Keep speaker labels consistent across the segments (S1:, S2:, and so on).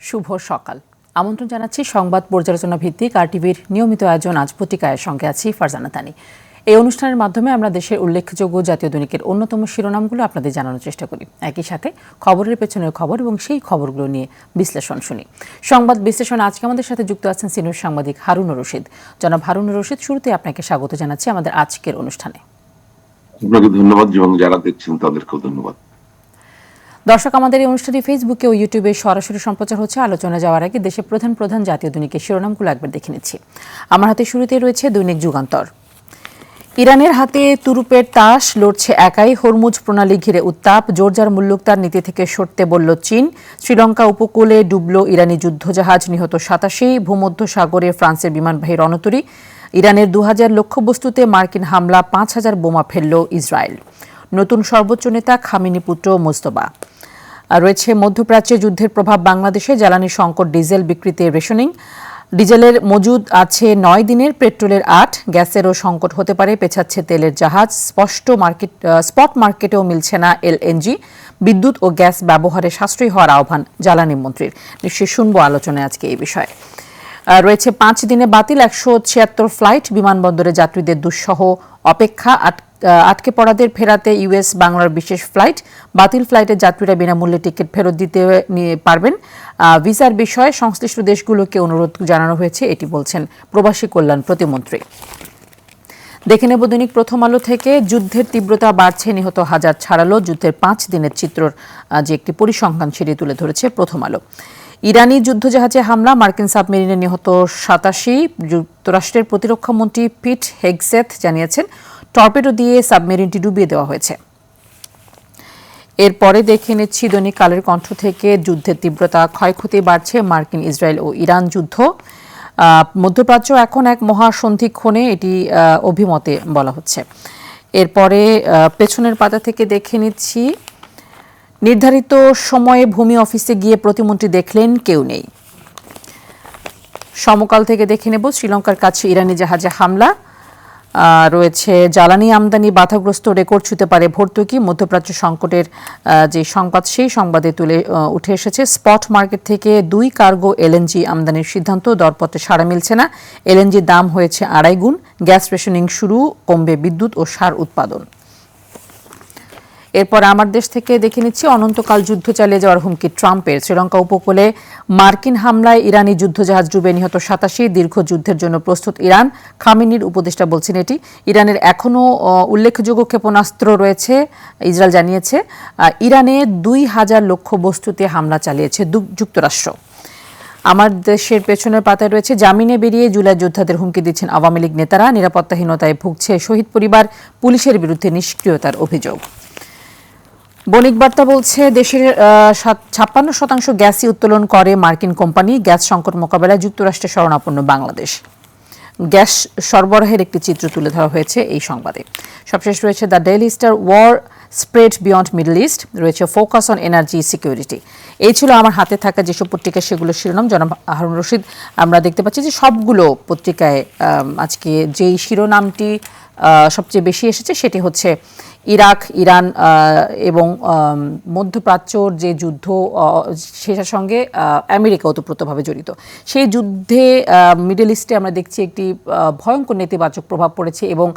S1: শুভ সকাল। আমন্ত্রণ জানাচ্ছি সংবাদ পর্যালোচনা ভিত্তিক RTVর নিয়মিত আয়োজন আজ পত্রিকায়। সঙ্গে আছি ফারজানা তানি। এই অনুষ্ঠানের মাধ্যমে আমরা দেশের উল্লেখযোগ্য জাতীয় দৈনিকের অন্যতম শিরোনামগুলো আপনাদের জানানোর চেষ্টা করি। একই সাথে খবরের পেছনের খবর এবং সেই খবরগুলো নিয়ে বিশ্লেষণ শুনি। সংবাদ বিশ্লেষণ আজকে আমাদের সাথে যুক্ত আছেন সিনিয়র সাংবাদিক হারুনুর রশিদ। জনাব হারুনুর রশিদ, শুরুতে আপনাকে স্বাগত জানাচ্ছি আমাদের আজকের অনুষ্ঠানে।
S2: আপনাকে ধন্যবাদ এবং যারা দেখছেন তাদেরকেও ধন্যবাদ।
S1: দর্শক, আমাদের এই অনুষ্ঠানটি ফেসবুকে ও ইউটিউবে সরাসরি সম্প্রচার হচ্ছে। আলোচনা যাওয়ার আগে দেশের প্রধান জাতীয় দৈনিকের শিরোনামগুলো একবার দেখে নিচ্ছি। আমার হাতে শুরুতে রয়েছে দৈনিক যুগান্তর। ইরানের হাতে তুরুপের তাস, লড়ছে একাই। হরমুজ প্রণালী ঘিরে উত্তাপ। জোরজার মুল্লুকতার নীতি থেকে সরতে বলল চীন। শ্রীলঙ্কা উপকূলে ডুবল ইরানি যুদ্ধজাহাজ, নিহত 87। ভূমধ্য সাগরে ফ্রান্সের বিমানবাহী রণতরী। ইরানের 2000 লক্ষ্যবস্তুতে মার্কিন হামলা, 5000 বোমা ফেলল ইসরায়েল। নতুন সর্বোচ্চ নেতা খামেনি পুত্র মোস্তফা। রয়েছে মধ্যপ্রাচ্যে যুদ্ধের প্রভাব বাংলাদেশে। জ্বালানি সংকট, ডিজেল বিক্রিতে রেশনিং। ডিজেলের মজুদ আছে 9 দিনের, পেট্রোলের 8। গ্যাসেরও সংকট হতে পারে, পেছাচ্ছে তেলের জাহাজ। স্পট মার্কেটেও মিলছে না LNG। বিদ্যুৎ ও গ্যাস ব্যবহারে সাশ্রয়ী হওয়ার আহ্বান জ্বালানি মন্ত্রীর। নিশ্চয়ই শুনবো আলোচনায় আজকে এই বিষয়ে। রয়েছে 5 দিনে বাতিল 176 ফ্লাইট। বিমানবন্দরে যাত্রীদের দুঃসহ অপেক্ষা। আটকে পড়াদের ফেরাতে US বাংলার বিশেষ ফ্লাইট। বাতিল ফ্লাইটের যাত্রীরা বিনামূল্যে টিকিট ফেরত দিতে পারবেন। ভিসার বিষয়ে সংশ্লিষ্ট দেশগুলোকে অনুরোধ জানানো হয়েছে, এটি বলছেন প্রবাসী কল্যাণ প্রতিমন্ত্রী। দেখে নেব দৈনিক প্রথম আলো থেকে। যুদ্ধের তীব্রতা বাড়ছে, নিহত হাজার ছাড়ালো। যুদ্ধের 5 দিনের চিত্রর যে একটি পরিসংখ্যান সেটি তুলে ধরেছে প্রথম আলো। ইরানি যুদ্ধজাহাজে হামলা, মার্কিন সাবমেরিনে নিহত 87। যুক্তরাষ্ট্রের প্রতিরক্ষা মন্ত্রী পিট হেগসেথ জানিয়েছেন টর্পেডো দিয়ে সাবমেরিনটি ডুবিয়ে দেওয়া হয়েছে। এরপরে দেখে নিচ্ছি দৈনিক কালের কণ্ঠ থেকে। যুদ্ধের তীব্রতা, ক্ষয়ক্ষতি বাড়ছে। মার্কিন, ইসরায়েল ও ইরান যুদ্ধ। মধ্যপ্রাচ্য এখন এক মহাসন্ধিক্ষণে, এটি অভিমতে বলা হচ্ছে। এরপরে পেছনের পাতা থেকে দেখে নিচ্ছি নির্ধারিত সময়ে ভূমি অফিসে গিয়ে প্রতিমন্ত্রী দেখলেন কেউ নেই। সমকাল থেকে দেখে নেব শ্রীলঙ্কার কাছে ইরানি জাহাজে হামলা। রয়েছে জ্বালানি আমদানি বাধাগ্রস্ত, রেকর্ড ছুঁতে পারে ভর্তুকি। মধ্যপ্রাচ্য সংকটের যে সংবাদ, সেই সংবাদে তুলে উঠে এসেছে স্পট মার্কেট থেকে 2 কার্গো LNG আমদানির সিদ্ধান্ত। দরপত্রে সাড়া মিলছে না। LNG দাম হয়েছে 2.5 গুণ। গ্যাস রেশনিং শুরু, কমবে বিদ্যুৎ ও সার উৎপাদন। এরপর আমার দেশ থেকে দেখে নিচ্ছি অনন্তকাল যুদ্ধ চালিয়ে যাওয়ার হুমকি ট্রাম্পের। শ্রীলঙ্কা উপকূলে মার্কিন হামলায় ইরানি যুদ্ধজাহাজ ডুবে, নিহত 87। দীর্ঘ যুদ্ধের জন্য প্রস্তুত ইরান। খামেনির উপদেষ্টা বলছেন এটি। ইরানের এখনও উল্লেখযোগ্য ক্ষেপণাস্ত্র রয়েছে, ইসরায়েল জানিয়েছে। ইরানে 2000 লক্ষ্যবস্তুতে হামলা চালিয়েছে যুক্তরাষ্ট্র। আমার দেশের পেছনের পাতায় রয়েছে জামিনে বেরিয়ে জুলাই যোদ্ধাদের হুমকি দিচ্ছেন আওয়ামী লীগ নেতারা। নিরাপত্তাহীনতায় ভুগছে শহীদ পরিবার, পুলিশের বিরুদ্ধে নিষ্ক্রিয়তার অভিযোগ। বণিক বার্তা বলছে দেশের 56% গ্যাসই উত্তোলন করে মার্কিন কোম্পানি। গ্যাস সংকট মোকাবেলায় যুক্তরাষ্ট্রের শরণাপন্ন বাংলাদেশ। গ্যাস সরবরাহের একটি চিত্র তুলে ধরা হয়েছে এই সংবাদে। সবশেষ রয়েছে the Daily Star, war spread beyond Middle East. রয়েছে ফোকাস অন এনার্জি সিকিউরিটি। এই ছিল আমার হাতে থাকা যেসব পত্রিকা, সেগুলো শিরোনাম। জনাব হারুন রশিদ, আমরা দেখতে পাচ্ছি যে সবগুলো পত্রিকায় আজকে যেই শিরোনামটি সবচেয়ে বেশি এসেছে সেটি হচ্ছে ইরাক, ইরান এবং মধ্যপ্রাচ্যর যে যুদ্ধ, সেটার সঙ্গে আমেরিকা ওতপ্রোতভাবে জড়িত। সেই যুদ্ধে মিডল ইস্টে আমরা দেখছি একটি ভয়ঙ্কর নেতিবাচক প্রভাব পড়েছে এবং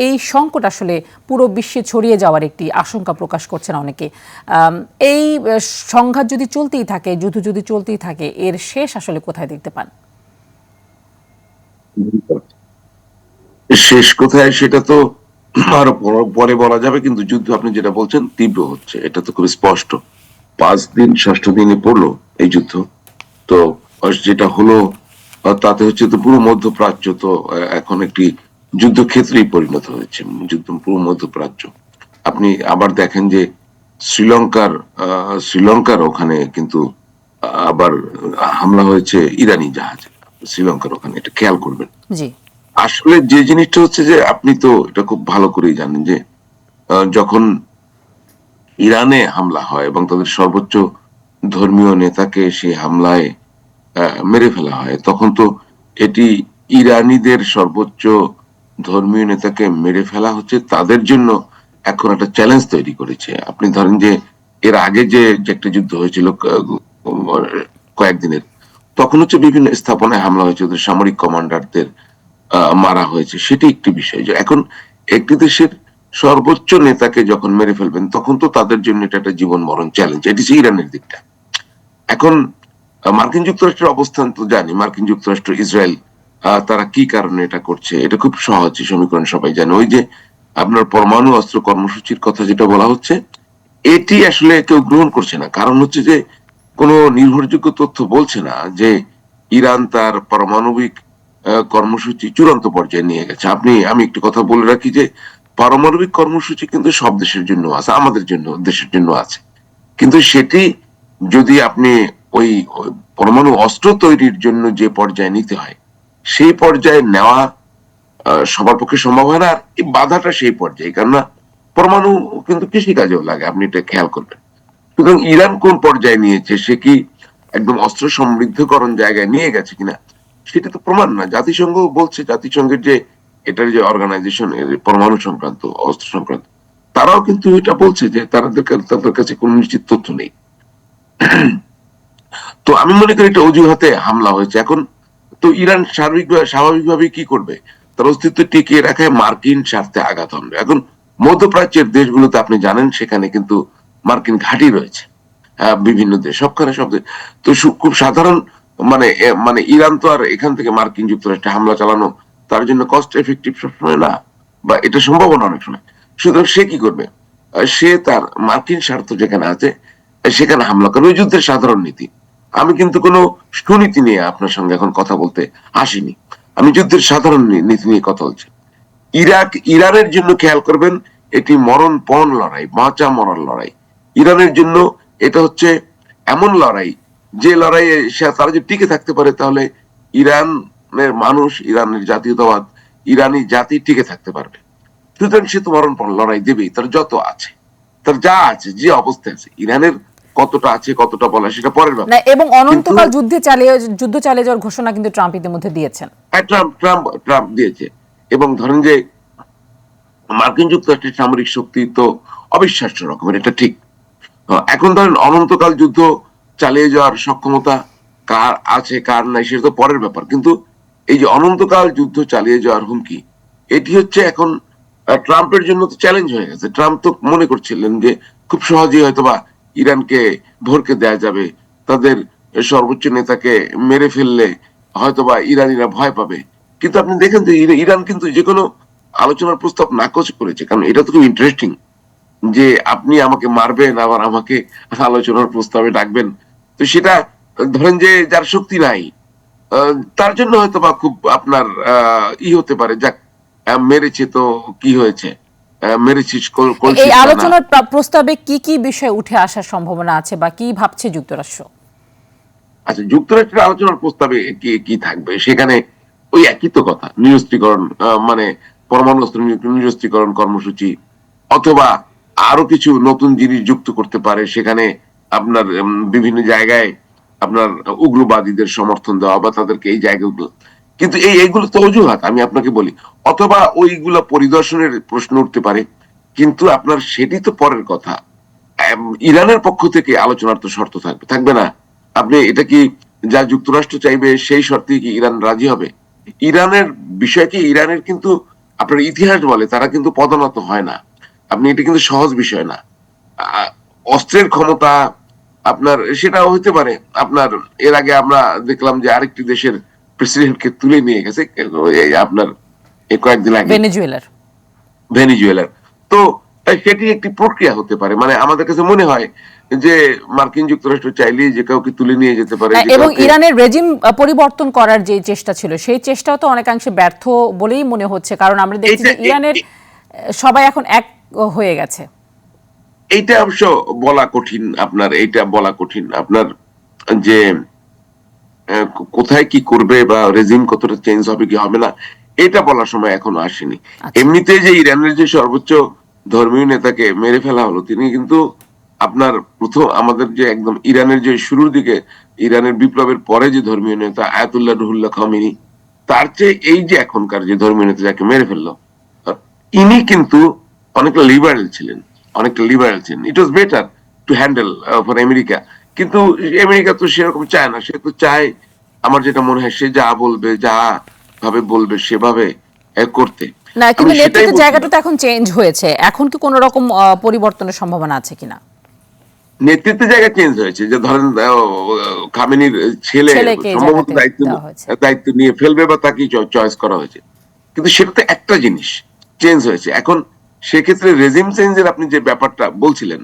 S1: এই সংকট আসলে পুরো বিশ্বে ছড়িয়ে যাওয়ার একটি আশঙ্কা প্রকাশ করছেন অনেকে। এই সংঘাত যদি চলতেই থাকে, যুদ্ধ যদি চলতেই থাকে, এর শেষ আসলে কোথায় দেখতে পান?
S2: শেষ কোথায় সেটা তো আরো পরে বলা যাবে, কিন্তু যুদ্ধ আপনি যেটা বলছেন তীব্র হচ্ছে, এটা তো খুব স্পষ্ট। 5 দিন 6ষ্ঠ দিনে পড়লো এই যুদ্ধ। তো যেটা হলো তাতে হচ্ছে তো পুরো মধ্যপ্রাচ্য তো এখন একটি যুদ্ধক্ষেত্রেই পরিণত হয়েছে। পুরো মধ্যপ্রাচ্য আপনি আবার দেখেন যে শ্রীলঙ্কার ওখানে কিন্তু আবার হামলা হয়েছে ইরানি জাহাজ শ্রীলঙ্কার ওখানে, এটা খেয়াল করবেন।
S1: জি,
S2: আসলে যে জিনিসটা হচ্ছে যে আপনি তো এটা খুব ভালো করেই জানেন যে যখন ইরানে হামলা হয় এবং তাদের সর্বোচ্চ ধর্মীয় নেতাকে সেই হামলায় মেরে ফেলা হয়, তখন তো এটি ইরানিদের সর্বোচ্চ ধর্মীয় নেতাকে মেরে ফেলা হচ্ছে তাদের জন্য এখন একটা চ্যালেঞ্জ তৈরি করেছে। আপনি ধরেন যে এর আগে যে একটা যুদ্ধ হয়েছিল কয়েকদিনের, তখন হচ্ছে বিভিন্ন স্থাপনায় হামলা হয়েছে, ওদের সামরিক কমান্ডারদের মারা হয়েছে। সেটি একটি বিষয় যে এখন একটি দেশের সর্বোচ্চ নেতাকে যখন মেরে ফেলবেন তখন তো তাদের জন্য এটা একটা জীবন মরণ চ্যালেঞ্জ। এটি হচ্ছে ইরানের দিকটা। এখন মার্কিন যুক্তরাষ্ট্রের অবস্থান তো জানি, মার্কিন যুক্তরাষ্ট্র, ইসরায়েল, তারা কি কারণে এটা করছে এটা খুব সহজ সমীকরণ, সবাই জানে। ওই যে আপনার পরমাণু অস্ত্র কর্মসূচির কথা যেটা বলা হচ্ছে, এটি আসলে কেউ গ্রহণ করছে না। কারণ হচ্ছে যে কোনো নির্ভরযোগ্য তথ্য বলছে না যে ইরান তার পারমাণবিক কর্মসূচি চূড়ান্ত পর্যায়ে নিয়ে গেছে। আমি একটু কথা বলে রাখি যে পারমাণবিক কর্মসূচি কিন্তু সব দেশের জন্য আছে, আমাদের জন্য, দেশের জন্য আছে। কিন্তু সেটি যদি আপনি ওই ওই পরমাণু অস্ত্র তৈরির জন্য যে পর্যায়ে নিতে হয় সেই পর্যায়ে নেওয়া সবার পক্ষে সম্ভব হয় না। আর এই বাধাটা সেই পর্যায়ে, কেননা পরমাণু কিন্তু কৃষিকাজেও লাগে, আপনি এটা খেয়াল করবেন। সুতরাং ইরান কোন পর্যায়ে নিয়েছে, সে কি একদম অস্ত্র সমৃদ্ধকরণ জায়গায় নিয়ে গেছে কিনা সেটা তো প্রমাণ না। জাতিসংঘ বলছে, জাতিসংঘের যে এটার যে অর্গানাইজেশন পরমাণু সংক্রান্ত, অস্ত্র সংক্রান্ত, তারাও কিন্তু এটা বলছে যে তাদের কাছে কোনো নিশ্চিত তথ্য নেই। তো আমি মনে করি এটা অজুহাতে হামলা হয়েছে। এখন তো ইরান স্বাভাবিকভাবে কি করবে, তার অস্তিত্ব টিকিয়ে রাখায় মার্কিন স্বার্থে আঘাত হবে। এখন মধ্যপ্রাচ্যের দেশগুলোতে আপনি জানেন সেখানে কিন্তু মার্কিন ঘাঁটি রয়েছে, বিভিন্ন দেশ, সবখানে সব দেশ। তো খুব সাধারণ, মানে ইরান তো আর এখান থেকে মার্কিন যুক্তরাষ্ট্রে হামলা চালানো তার জন্য কস্ট এফেক্টিভ সবসময় না, বা এটা সম্ভব না অনেক সময়। সুতরাং সে কি করবে, সে তার মার্কিন স্বার্থ যেখানে আছে সেখানে হামলা করবে। ওই যুদ্ধের সাধারণ নীতি। আমি কিন্তু কোনো সুনীতি নিয়ে আপনার সঙ্গে এখন কথা বলতে আসিনি, আমি যুদ্ধের সাধারণ নীতি নিয়ে কথা বলছি। ইরানের জন্য খেয়াল করবেন, এটি মরণপণ লড়াই, বাঁচা মরার লড়াই। ইরানের জন্য এটা হচ্ছে এমন লড়াই, যে লড়াইয়ে তারা যদি টিকে থাকতে পারে তাহলে ইরানের মানুষ, ইরানের জাতীয়তাবাদ, ইরানি জাতি টিকে থাকতে পারবে। সুতরাং সে তো মরণপণ লড়াই দেবেই, তার যত আছে, তার যা আছে, যে অবস্থায় আছে। ইরানের কতটা আছে কতটা বলা সেটা পরের ব্যাপার।
S1: এবং অনন্তকাল যুদ্ধ চালিয়ে যাওয়ার ঘোষণা কিন্তু ট্রাম্প ইতিমধ্যে দিয়েছেন।
S2: ট্রাম্প দিয়েছে। এবং ধরেন যে মার্কিন যুক্তরাষ্ট্রের সামরিক শক্তি তো অবিশ্বাস্য রকমের, এটা ঠিক। এখন ধরেন অনন্তকাল যুদ্ধ চালিয়ে যাওয়ার সক্ষমতা কার আছে কার নাই সেটা তো পরের ব্যাপার, কিন্তু এই যে অনন্তকাল যুদ্ধ চালিয়ে যাওয়ার হুমকি, এটি হচ্ছে এখন ট্রাম্পের জন্য তো চ্যালেঞ্জ হয়ে গেছে। ট্রাম্প তো মনে করছিলেন যে খুব সহজেই হয়তোবা ইরানকে ভরকে দেয়া যাবে, তাদের সর্বোচ্চ নেতাকে মেরে ফেললে হয়তোবা ইরানিরা ভয় পাবে। কিন্তু আপনি দেখেন যে ইরান কিন্তু যে কোনো আলোচনার প্রস্তাব নাকচ করেছে, কারণ এটা তো খুব ইন্টারেস্টিং যে আপনি আমাকে মারবেন আবার আমাকে আলোচনার প্রস্তাবে ডাকবেন। তো সেটা ধরেন যে যার শক্তি নাই তার জন্য হয়তো বা খুব আপনার হতে পারে, যাক মেরেছে তো কি হয়েছে, মেরেছিস
S1: এই আলোচনার প্রস্তাবে কি কি বিষয় উঠে আসার সম্ভাবনা আছে বা কি ভাবছে যুক্তরাষ্ট্র?
S2: আচ্ছা, যুক্তরাষ্ট্রের আলোচনার প্রস্তাবে কি কি থাকবে, সেখানে ওই একই তো কথা, নিরস্ত্রীকরণ, মানে পরমাণু অস্ত্র নিরস্ত্রীকরণ কর্মসূচি, অথবা আরো কিছু নতুন জিনিস যুক্ত করতে পারে। সেখানে আপনার বিভিন্ন জায়গায় আপনার উগ্রবাদীদের সমর্থন দেওয়া বা তাদেরকে এই জায়গাগুলো, কিন্তু এইগুলো তো অজুহাত, আমি আপনাকে বলি। অথবা ওইগুলো পরিদর্শনের প্রশ্ন উঠতে পারে, কিন্তু আপনার সেটি তো পরের কথা। ইরানের পক্ষ থেকে আলোচনার তো শর্ত থাকবে না। আপনি এটা কি যা যুক্তরাষ্ট্র চাইবে সেই শর্তে কি ইরান রাজি হবে? ইরানের বিষয় কি, ইরানের কিন্তু আপনার ইতিহাস বলে তারা কিন্তু পদোন্নত হয় না। আপনি এটা কিন্তু সহজ বিষয় না। অস্ত্রের ক্ষমতা আপনার সেটাও হতে পারে। আপনার এর আগে আমরা দেখলাম যে আরেকটি দেশের প্রেসিডেন্টকে তুলে নিয়ে গেছে আপনার কয়েকদিন আগে, ভেনিজুয়েলার। তো সেটি একটি প্রক্রিয়া হতে পারে। মানে আমাদের কাছে মনে হয় যে মার্কিন যুক্তরাষ্ট্র চাইলে যে কাউকে তুলে নিয়ে যেতে পারে।
S1: এবং ইরানের রেজিম পরিবর্তন করার যে চেষ্টা ছিল সেই চেষ্টাও তো অনেকাংশে ব্যর্থ বলেই মনে হচ্ছে, কারণ আমরা দেখছি যে ইরানের সবাই এখন এক হয়ে গেছে।
S2: এইটা অবশ্য বলা কঠিন, এইটা বলা কঠিন আপনার যে কোথায় কি করবে বা রেজিম কতটা চেঞ্জ হবে কি হবে না, এটা বলার সময় এখনো আসেনি। এমনিতে যে ইরানের যে সর্বোচ্চ ধর্মীয় নেতাকে মেরে ফেলা হলো, তিনি কিন্তু আপনার প্রথম আমাদের যে একদম ইরানের যে শুরুর দিকে ইরানের বিপ্লবের পরে যে ধর্মীয় নেতা আয়াতুল্লাহ রুহুল্লাহ খামেনি, তার চেয়ে এই যে এখনকার যে ধর্মীয় নেতা যাকে মেরে ফেললো, ইনি কিন্তু অনেকটা লিবারেল ছিলেন, it was better to handle for America. কিন্তু আমেরিকা তো সেরকম চায় না, সে তো চায় আমার যেটা মনে হয় সে যা বলবে, যা ভাবে বলবে সেভাবে করতে।
S1: না,
S2: আমি
S1: কিন্তু
S2: সেটাই
S1: নেতৃত্বের জায়গাটা
S2: বলছিলাম।
S1: তো এখন চেঞ্জ হয়েছে, এখন কি কোনো রকম পরিবর্তনের সম্ভাবনা আছে কিনা?
S2: নেতৃত্বের জায়গা চেঞ্জ হয়েছে, যে ধরেন খামেনির ছেলে
S1: ছেলেকে এই
S2: সম্ভবত
S1: জায়গাতে
S2: দায়িত্ব
S1: দেওয়া হয়েছে।
S2: দায়িত্ব নিয়ে ফেলবে বা তাকেই চয়েস করা হয়েছে। কিন্তু সেটা তো একটা জিনিস চেঞ্জ হয়েছে। এখন সেক্ষেত্রে রেজিম চেঞ্জের আপনি যে ব্যাপারটা বলছিলেন,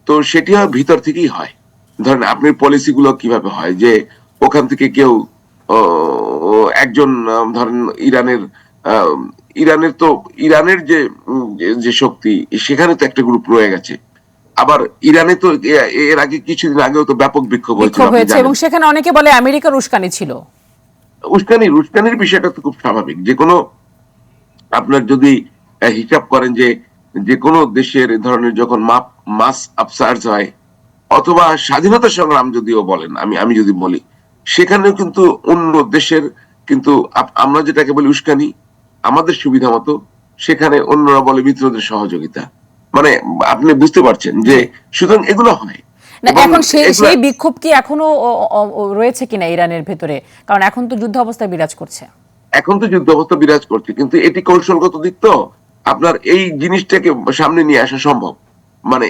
S2: তো সেটি হয় ভিতর থেকেই হয়। ধরেন আপনি পলিসি গুলো কিভাবে হয়, যে ওখান থেকে কেউ একজন ধরেন ইরানের আহ, ইরানের তো ইরানের যে যে শক্তি, সেখানে তো একটা গ্রুপ রয়ে গেছে। আবার ইরানে তো এর আগে কিছুদিন আগেও তো ব্যাপক বিক্ষোভ হয়েছিল,
S1: বিক্ষোভ
S2: আপনি
S1: হয়েছে এবং
S2: জানেন।
S1: সেখানে অনেকে বলে আমেরিকার উস্কানি ছিল।
S2: উস্কানির বিষয়টা তো খুব স্বাভাবিক। যে কোনো আপনার যদি হিসাব করেন যে যে কোনো দেশের এ ধরনের যখন মাস আপসার্জ হয়, অথবা স্বাধীনতা সংগ্রাম যদিও বলেন, আমি আমি যদি বলি, সেখানেও কিন্তু অন্য দেশের কিন্তু আমরা যেটাকে বলি উস্কানি, আমাদের সুবিধা মতো সেখানে অন্যরা বলে মিত্রদের সহযোগিতা। মানে আপনি বুঝতে পারছেন যে,
S1: জি।
S2: সুতরাং এগুলো হয়।
S1: না,
S2: এবং
S1: এখন সেই
S2: এগুলা
S1: সেই বিক্ষোভ কি এখনো রয়েছে কিনা ইরানের ভেতরে? কারণ এখন তো যুদ্ধ অবস্থা বিরাজ করছে।
S2: এখন তো যুদ্ধ অবস্থা বিরাজ করছে, কিন্তু এটি কৌশলগত দিক তো। আপনার এই জিনিসটাকে সামনে নিয়ে আসা সম্ভব। মানে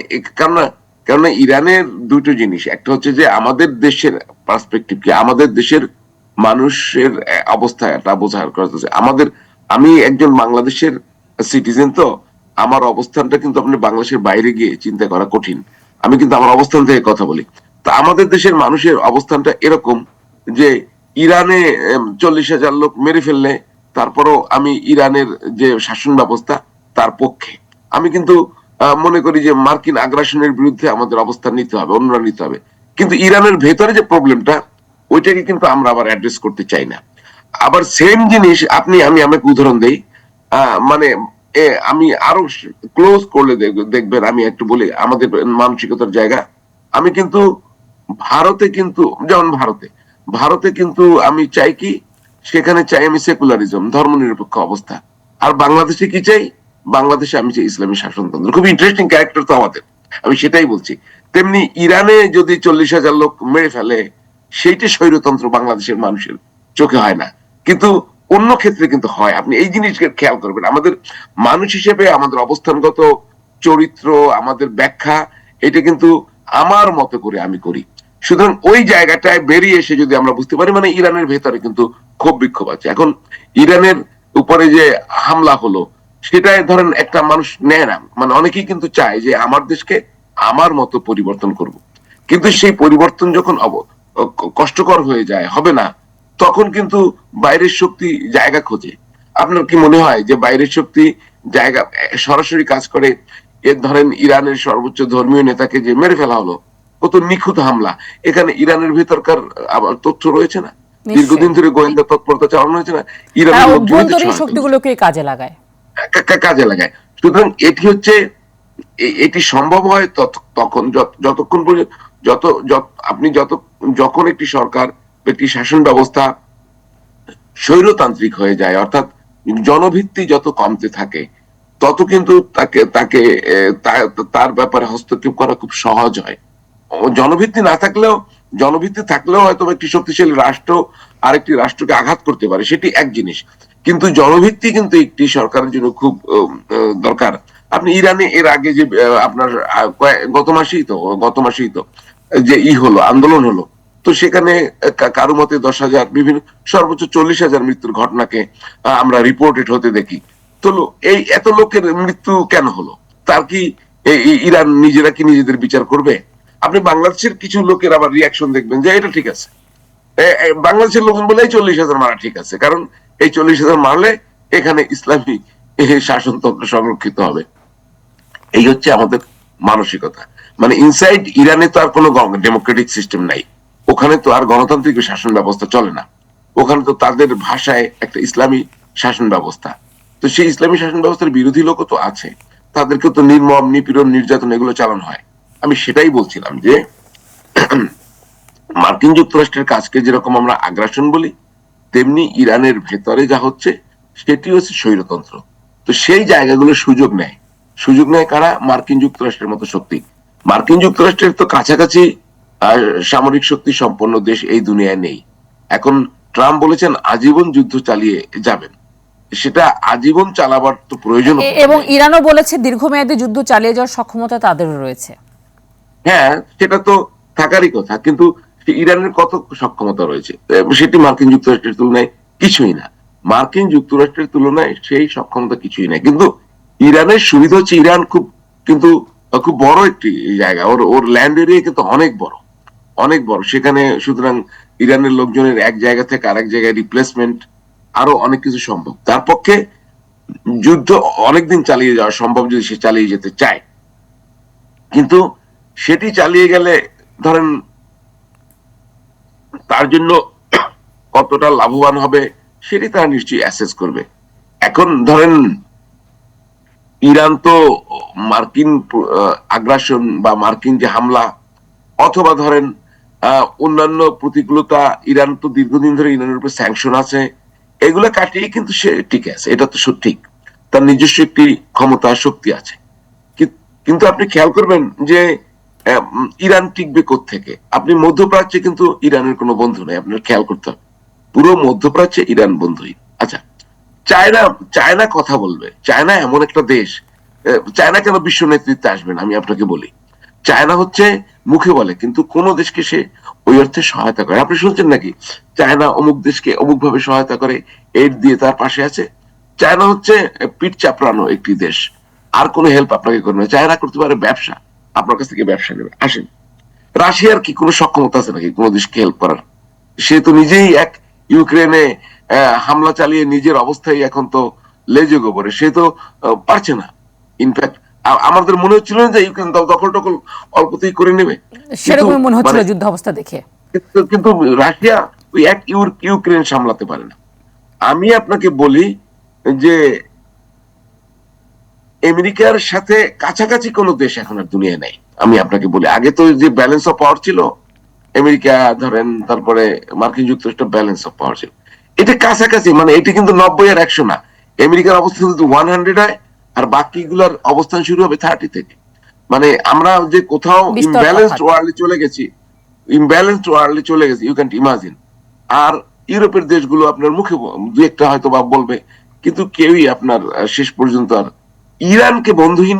S2: কেননা ইরানের দুটো জিনিস, একটা হচ্ছে যে আমাদের দেশের পার্সপেক্টিভ কি, আমাদের দেশের মানুষের অবস্থাটা বোঝার কথা হচ্ছে আমাদের। আমি একজন বাংলাদেশের সিটিজেন, তো আমার অবস্থানটা কিন্তু আপনি বাংলাদেশের বাইরে গিয়ে চিন্তা করা কঠিন। আমি কিন্তু আমার অবস্থান থেকে কথা বলি। তো আমাদের দেশের মানুষের অবস্থানটা এরকম যে ইরানে 40,000 লোক মেরে ফেললে তারপরও আমি ইরানের যে শাসন ব্যবস্থা তার পক্ষে। আমি কিন্তু মনে করি যে মার্কিন আগ্রাসনের বিরুদ্ধে আমাদের অবস্থান নিতে হবে, অন্যরা নিতে হবে। কিন্তু ইরানের ভেতরে যে প্রবলেমটা, ওইটাকে কিন্তু আমরা আবার অ্যাড্রেস করতে চাই না। আবার সেম জিনিস আমি আমাকে উদাহরণ দেই। মানে আমি আরো ক্লোজ করলে দেখবেন, আমি একটু বলি আমাদের মানসিকতার জায়গা। আমি কিন্তু ভারতে কিন্তু, যেমন ভারতে কিন্তু আমি চাই কি, সেখানে চাই আমি সেকুলারিজম, ধর্মনিরপেক্ষ অবস্থা। আর বাংলাদেশে কি চাই, বাংলাদেশে আমি চাই ইসলামী শাসনতন্ত্র। খুব ইন্টারেস্টিং ক্যারেক্টার তো আমাদের, আমি সেটাই বলছি। তেমনি ইরানে যদি 40,000 লোক মেরে ফেলে, সেইটা স্বৈরতন্ত্র বাংলাদেশের মানুষের চোখে হয় না, কিন্তু অন্য ক্ষেত্রে কিন্তু হয়। আপনি এই জিনিসকে খেয়াল করবেন, আমাদের মানুষ হিসেবে আমাদের অবস্থানগত চরিত্র, আমাদের ব্যাখ্যা, এটা কিন্তু আমার মতো করে আমি করি। সুতরাং ওই জায়গাটায় বেরিয়ে এসে যদি আমরা বুঝতে পারি, মানে ইরানের ভেতরে কিন্তু ক্ষোভ বিক্ষোভ আছে। এখন ইরানের উপরে যে হামলা হলো, সেটাই ধরেন একটা মানুষ নেয় না, মানে অনেকেই কিন্তু চায় যে আমার দেশকে আমার মতো পরিবর্তন করব। কিন্তু সেই পরিবর্তন যখন কষ্টকর হয়ে যায়, হবে না, তখন কিন্তু বাইরের শক্তি জায়গা খোঁজে। আপনার কি মনে হয় যে বাইরের শক্তি জায়গা সরাসরি কাজ করে? এর ধরেন ইরানের সর্বোচ্চ ধর্মীয় নেতাকে যে মেরে ফেলা হলো, কত নিখুঁত হামলা। এখানে ইরানের ভিতরকার আবার তথ্য রয়েছে না, দীর্ঘদিন
S1: নিশ্চয়ই।
S2: ধরে গোয়েন্দা তৎপরতা চালানো হয়েছে না,
S1: তারা
S2: ইরানের লোক জড়িত
S1: অভ্যন্তরীণ
S2: সহায়তা
S1: শক্তিগুলোকে কাজে লাগায়।
S2: কাজে লাগায়। সুতরাং এটি হচ্ছে, এটি সম্ভব হয় তখন যতক্ষণ পর্যন্ত, যত আপনি যখন একটি সরকার, একটি শাসন ব্যবস্থা স্বৈরতান্ত্রিক হয়ে যায়, অর্থাৎ জনভিত্তি যত কমতে থাকে, তত কিন্তু তাকে তাকে তার ব্যাপারে হস্তক্ষেপ করা খুব সহজ হয়। জনভিত্তি না থাকলেও, জনভিত্তি থাকলেও হয়তো একটি শক্তিশালী রাষ্ট্র আরেকটি রাষ্ট্রকে আঘাত করতে পারে, সেটি এক জিনিস। কিন্তু জনভিত্তি কিন্তু একটি সরকারের জন্য খুব দরকার। আপনি ইরানে এর আগে যে আপনার গত মাসেই তো যে হলো, আন্দোলন হলো, তো সেখানে কারো মতে 10,000, বিভিন্ন সর্বোচ্চ 40,000 মৃত্যুর ঘটনাকে আমরা রিপোর্টেড হতে দেখি। তো এই এত লোকের মৃত্যু কেন হলো? তার কি ইরান নিজেরা কি নিজেদের বিচার করবে? আপনি বাংলাদেশের কিছু লোকের আবার রিয়াকশন দেখবেন যে এটা ঠিক আছে। বাংলাদেশের লোকজন বলে 40,000 মারা ঠিক আছে, কারণ এই 40,000 মারলে এখানে ইসলামী শাসনতন্ত্র সংরক্ষিত হবে। এই হচ্ছে আমাদের মানসিকতা। মানে ইনসাইড ইরানে তো আর কোনো ডেমোক্রেটিক সিস্টেম নাই, ওখানে তো আর গণতান্ত্রিক শাসন ব্যবস্থা চলে না। ওখানে তো তাদের ভাষায় একটা ইসলামী শাসন ব্যবস্থা। তো সেই ইসলামী শাসন ব্যবস্থার বিরোধী লোকও তো আছে, তাদেরকে তো নির্মম, নিপীড়ন, নির্যাতন এগুলো চালানো হয়। আমি সেটাই বলছিলাম যে মার্কিন যুক্তরাষ্ট্রের কাজকে যেরকম আমরা আগ্রাসন বলি, তেমনি ইরানের ভেতরে যা হচ্ছে সেটি হচ্ছে স্বৈরতন্ত্র। তো সেই জায়গাগুলো সুযোগ নেয় কারা? মার্কিন যুক্তরাষ্ট্রের মতো শক্তি। মার্কিন যুক্তরাষ্ট্রের তো কাছাকাছি আর সামরিক শক্তি সম্পন্ন দেশ এই দুনিয়ায় নেই। এখন ট্রাম্প বলেছেন আজীবন যুদ্ধ চালিয়ে যাবেন, সেটা আজীবন চালাবার তো প্রয়োজন।
S1: এবং ইরানও বলেছে দীর্ঘমেয়াদী যুদ্ধ চালিয়ে যাওয়ার সক্ষমতা তাদেরও রয়েছে।
S2: হ্যাঁ, সেটা তো থাকারই কথা, কিন্তু ইরানের কত সক্ষমতা রয়েছে সেটি মার্কিন যুক্তরাষ্ট্রের তুলনায় কিছুই না। মার্কিন যুক্তরাষ্ট্রের তুলনায় সেই সক্ষমতা কিছুই না। কিন্তু ইরানের সুবিধা হচ্ছে ইরান কিন্তু খুব বড় একটি জায়গা, ওর ওর ল্যান্ড এরিয়া কিন্তু অনেক বড়, অনেক বড়। সেখানে সুতরাং ইরানের লোকজনের এক জায়গা থেকে আরেক জায়গায় রিপ্লেসমেন্ট আরো অনেক কিছু সম্ভব। তার পক্ষে যুদ্ধ অনেকদিন চালিয়ে যাওয়া সম্ভব যদি সে চালিয়ে যেতে চায়। কিন্তু সেটি চালিয়ে গেলে ধরেন তার জন্য কতটা লাভবান হবে সেটি তারা নিশ্চয়ই অ্যাসেস করবে। এখন ধরেন ইরান তো মার্কিন আগ্রাসন বা মার্কিন যে হামলা অথবা ধরেন অন্যান্য প্রতিকূলতা, ইরান তো দীর্ঘদিন ধরে ইরানের উপর স্যাংশন আছে, এগুলো কাটিয়ে কিন্তু সে ঠিক আছে, এটা তো ঠিক, তার নিজস্ব একটি ক্ষমতা শক্তি আছে। কিন্তু আপনি খেয়াল করবেন যে ইরান টিকবে কোত্থেকে? আপনি মধ্যপ্রাচ্যে কিন্তু ইরানের কোনো বন্ধু নেই, আপনার খেয়াল করতে হবে। পুরো মধ্যপ্রাচ্যে ইরান বন্ধুই। আচ্ছা, চায়না কথা বলবে। চায়না এমন একটা দেশ, চায়না কেন বিশ্ব নেতৃত্বে আসবে না আমি আপনাকে বলি। চায়না হচ্ছে মুখে বলে কিন্তু কোন দেশকে সে ওই অর্থে সহায়তা করে। আপনি শুনছেন নাকি চায়না অমুক দেশকে অমুক ভাবে সহায়তা করে, এইড দিয়ে তার পাশে আছে? চায়না হচ্ছে পিঠ চাপড়ানো একটি দেশ, আর কোনো হেল্প আপনাকে করবে না। চায়না করতে পারে ব্যবসা, আপনার কাছ থেকে ব্যবসা নেবে। আসেন, রাশিয়ার কি কোনো সক্ষমতা আছে নাকি কোনো দেশকে হেল্প করার? সে তো নিজেই এক ইউক্রেনে হামলা চালিয়ে নিজের অবস্থায় এখন তো লেজে গোবরে, সে তো পারছে না। ইনফ্যাক্ট আমাদের মনে হচ্ছিল যে ইউক্রেন দখল টখল অল্পতেই করে নেবে,
S1: সেরকমই মনে হচ্ছিল যুদ্ধ অবস্থা দেখে।
S2: কিন্তু রাশিয়া ওই এক ইউক্রেন সামলাতে পারে না। আমি আপনাকে বলি যে আমেরিকার সাথে কাছাকাছি কোন দেশ এখন আর দুনিয়া নেই। আমি আপনাকে বলি, আগে তো যে ব্যালেন্স অফ পাওয়ার ছিল, আমেরিকা ধরেন তারপরে মার্কিন যুক্তরাষ্ট্র ব্যালেন্স অফ পাওয়ার ছিল, এটা কাছাকাছি। মানে এটা কিন্তু 90 আর 100 না। আমেরিকার অবস্থান যদি 100 হয় আর বাকিগুলোর অবস্থান শুরু হবে 30 থেকে। মানে আমরা যে কোথাও ইমব্যালেন্সড ওয়ার্ল্ডে চলে গেছি, ইউ ক্যান ইমাজিন। আর ইউরোপের দেশগুলো আপনার মুখে দু একটা হয়তো বা বলবে, কিন্তু কেউই আপনার শেষ পর্যন্ত আর ইরানকে বন্ধুহীন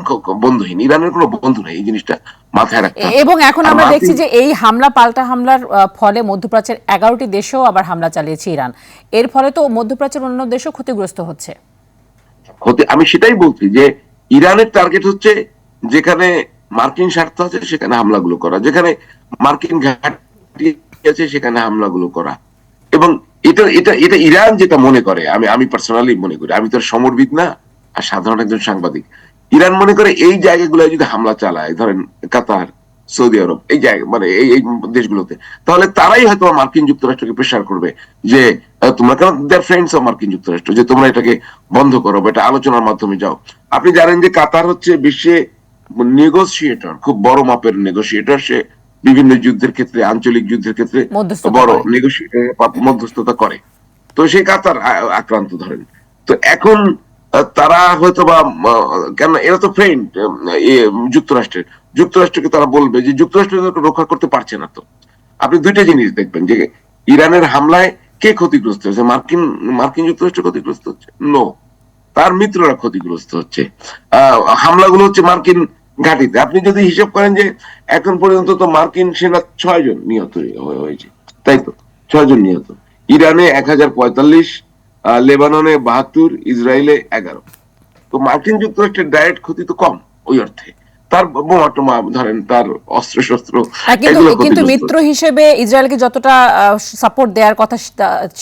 S2: ইরানের কোনো বন্ধু নেই, এই জিনিসটা মাথায় রাখতে হবে।
S1: এবং এখন আমরা দেখছি যে এই হামলা পাল্টা হামলার ফলে মধ্যপ্রাচ্যের 11টি দেশও আবার হামলা চালিয়েছে ইরান। এর ফলে তো মধ্যপ্রাচ্যের অন্য দেশও ক্ষতিগ্রস্ত হচ্ছে।
S2: আমি সেটাই বলছি যে ইরানের টার্গেট হচ্ছে যেখানে মার্কিন স্বার্থ আছে সেখানে হামলাগুলো করা, যেখানে মার্কিন ঘাঁটি আছে সেখানে হামলাগুলো করা। এবং এটা এটা এটা ইরান যেটা মনে করে, আমি পার্সোনালি মনে করি, আমি তো সমরবিদ না আর সাধারণ একজন সাংবাদিক। ইরান মনে করে এই জায়গাগুলো যদি হামলা চালায়, ধরেন কাতার, সৌদি আরব, এই জায়গা মানে এই দেশগুলোতে, তাহলে তারাই হয়তো মার্কিন যুক্তরাষ্ট্রকে প্রেসার করবে যে তোমরা কেন, দেয়ার ফ্রেন্ডস অফ মার্কিন যুক্তরাষ্ট্র, যে তোমরা এটাকে বন্ধ করো, এটা আলোচনার মাধ্যমে যাও। আপনি জানেন যে কাতার হচ্ছে বিশ্বে নেগোসিয়েটর, খুব বড় মাপের নেগোসিয়েটর। সে বিভিন্ন যুদ্ধের ক্ষেত্রে, আঞ্চলিক যুদ্ধের ক্ষেত্রে বড় নেগোসিয়েটর, মধ্যস্থতা করে। তো সেই কাতার আক্রান্ত ধরেন। তো এখন তারা হয়তো বা কেন, এরা তো ফ্রেন্ড যুক্তরাষ্ট্রের, যুক্তরাষ্ট্রকে তারা বলবে যে যুক্তরাষ্ট্র রক্ষা করতে পারছে না। তো আপনি দুইটা জিনিস দেখবেন যে ইরানের হামলায় কে ক্ষতিগ্রস্ত হচ্ছে? মার্কিন যুক্তরাষ্ট্র ক্ষতিগ্রস্ত হচ্ছে? নো, তার মিত্ররা ক্ষতিগ্রস্ত হচ্ছে। হামলাগুলো হচ্ছে মার্কিন ঘাঁটিতে। আপনি যদি হিসাব করেন যে এখন পর্যন্ত তো মার্কিন সেনা 6 জন নিহত হয়েছে, তাই তো? 6 জন নিহত। ইরানে 1045, লেবাননে 72, ইসরায়েলে 11। তো মার্কিন যুক্তরাষ্ট্রের ডাইরেক্ট ক্ষতি তো কম ওই অর্থে। তার বোমা টোমা ধরেন, তার অস্ত্র শস্ত্র,
S1: কিন্তু মিত্র হিসেবে ইসরায়েলকে যতটা সাপোর্ট দেওয়ার কথা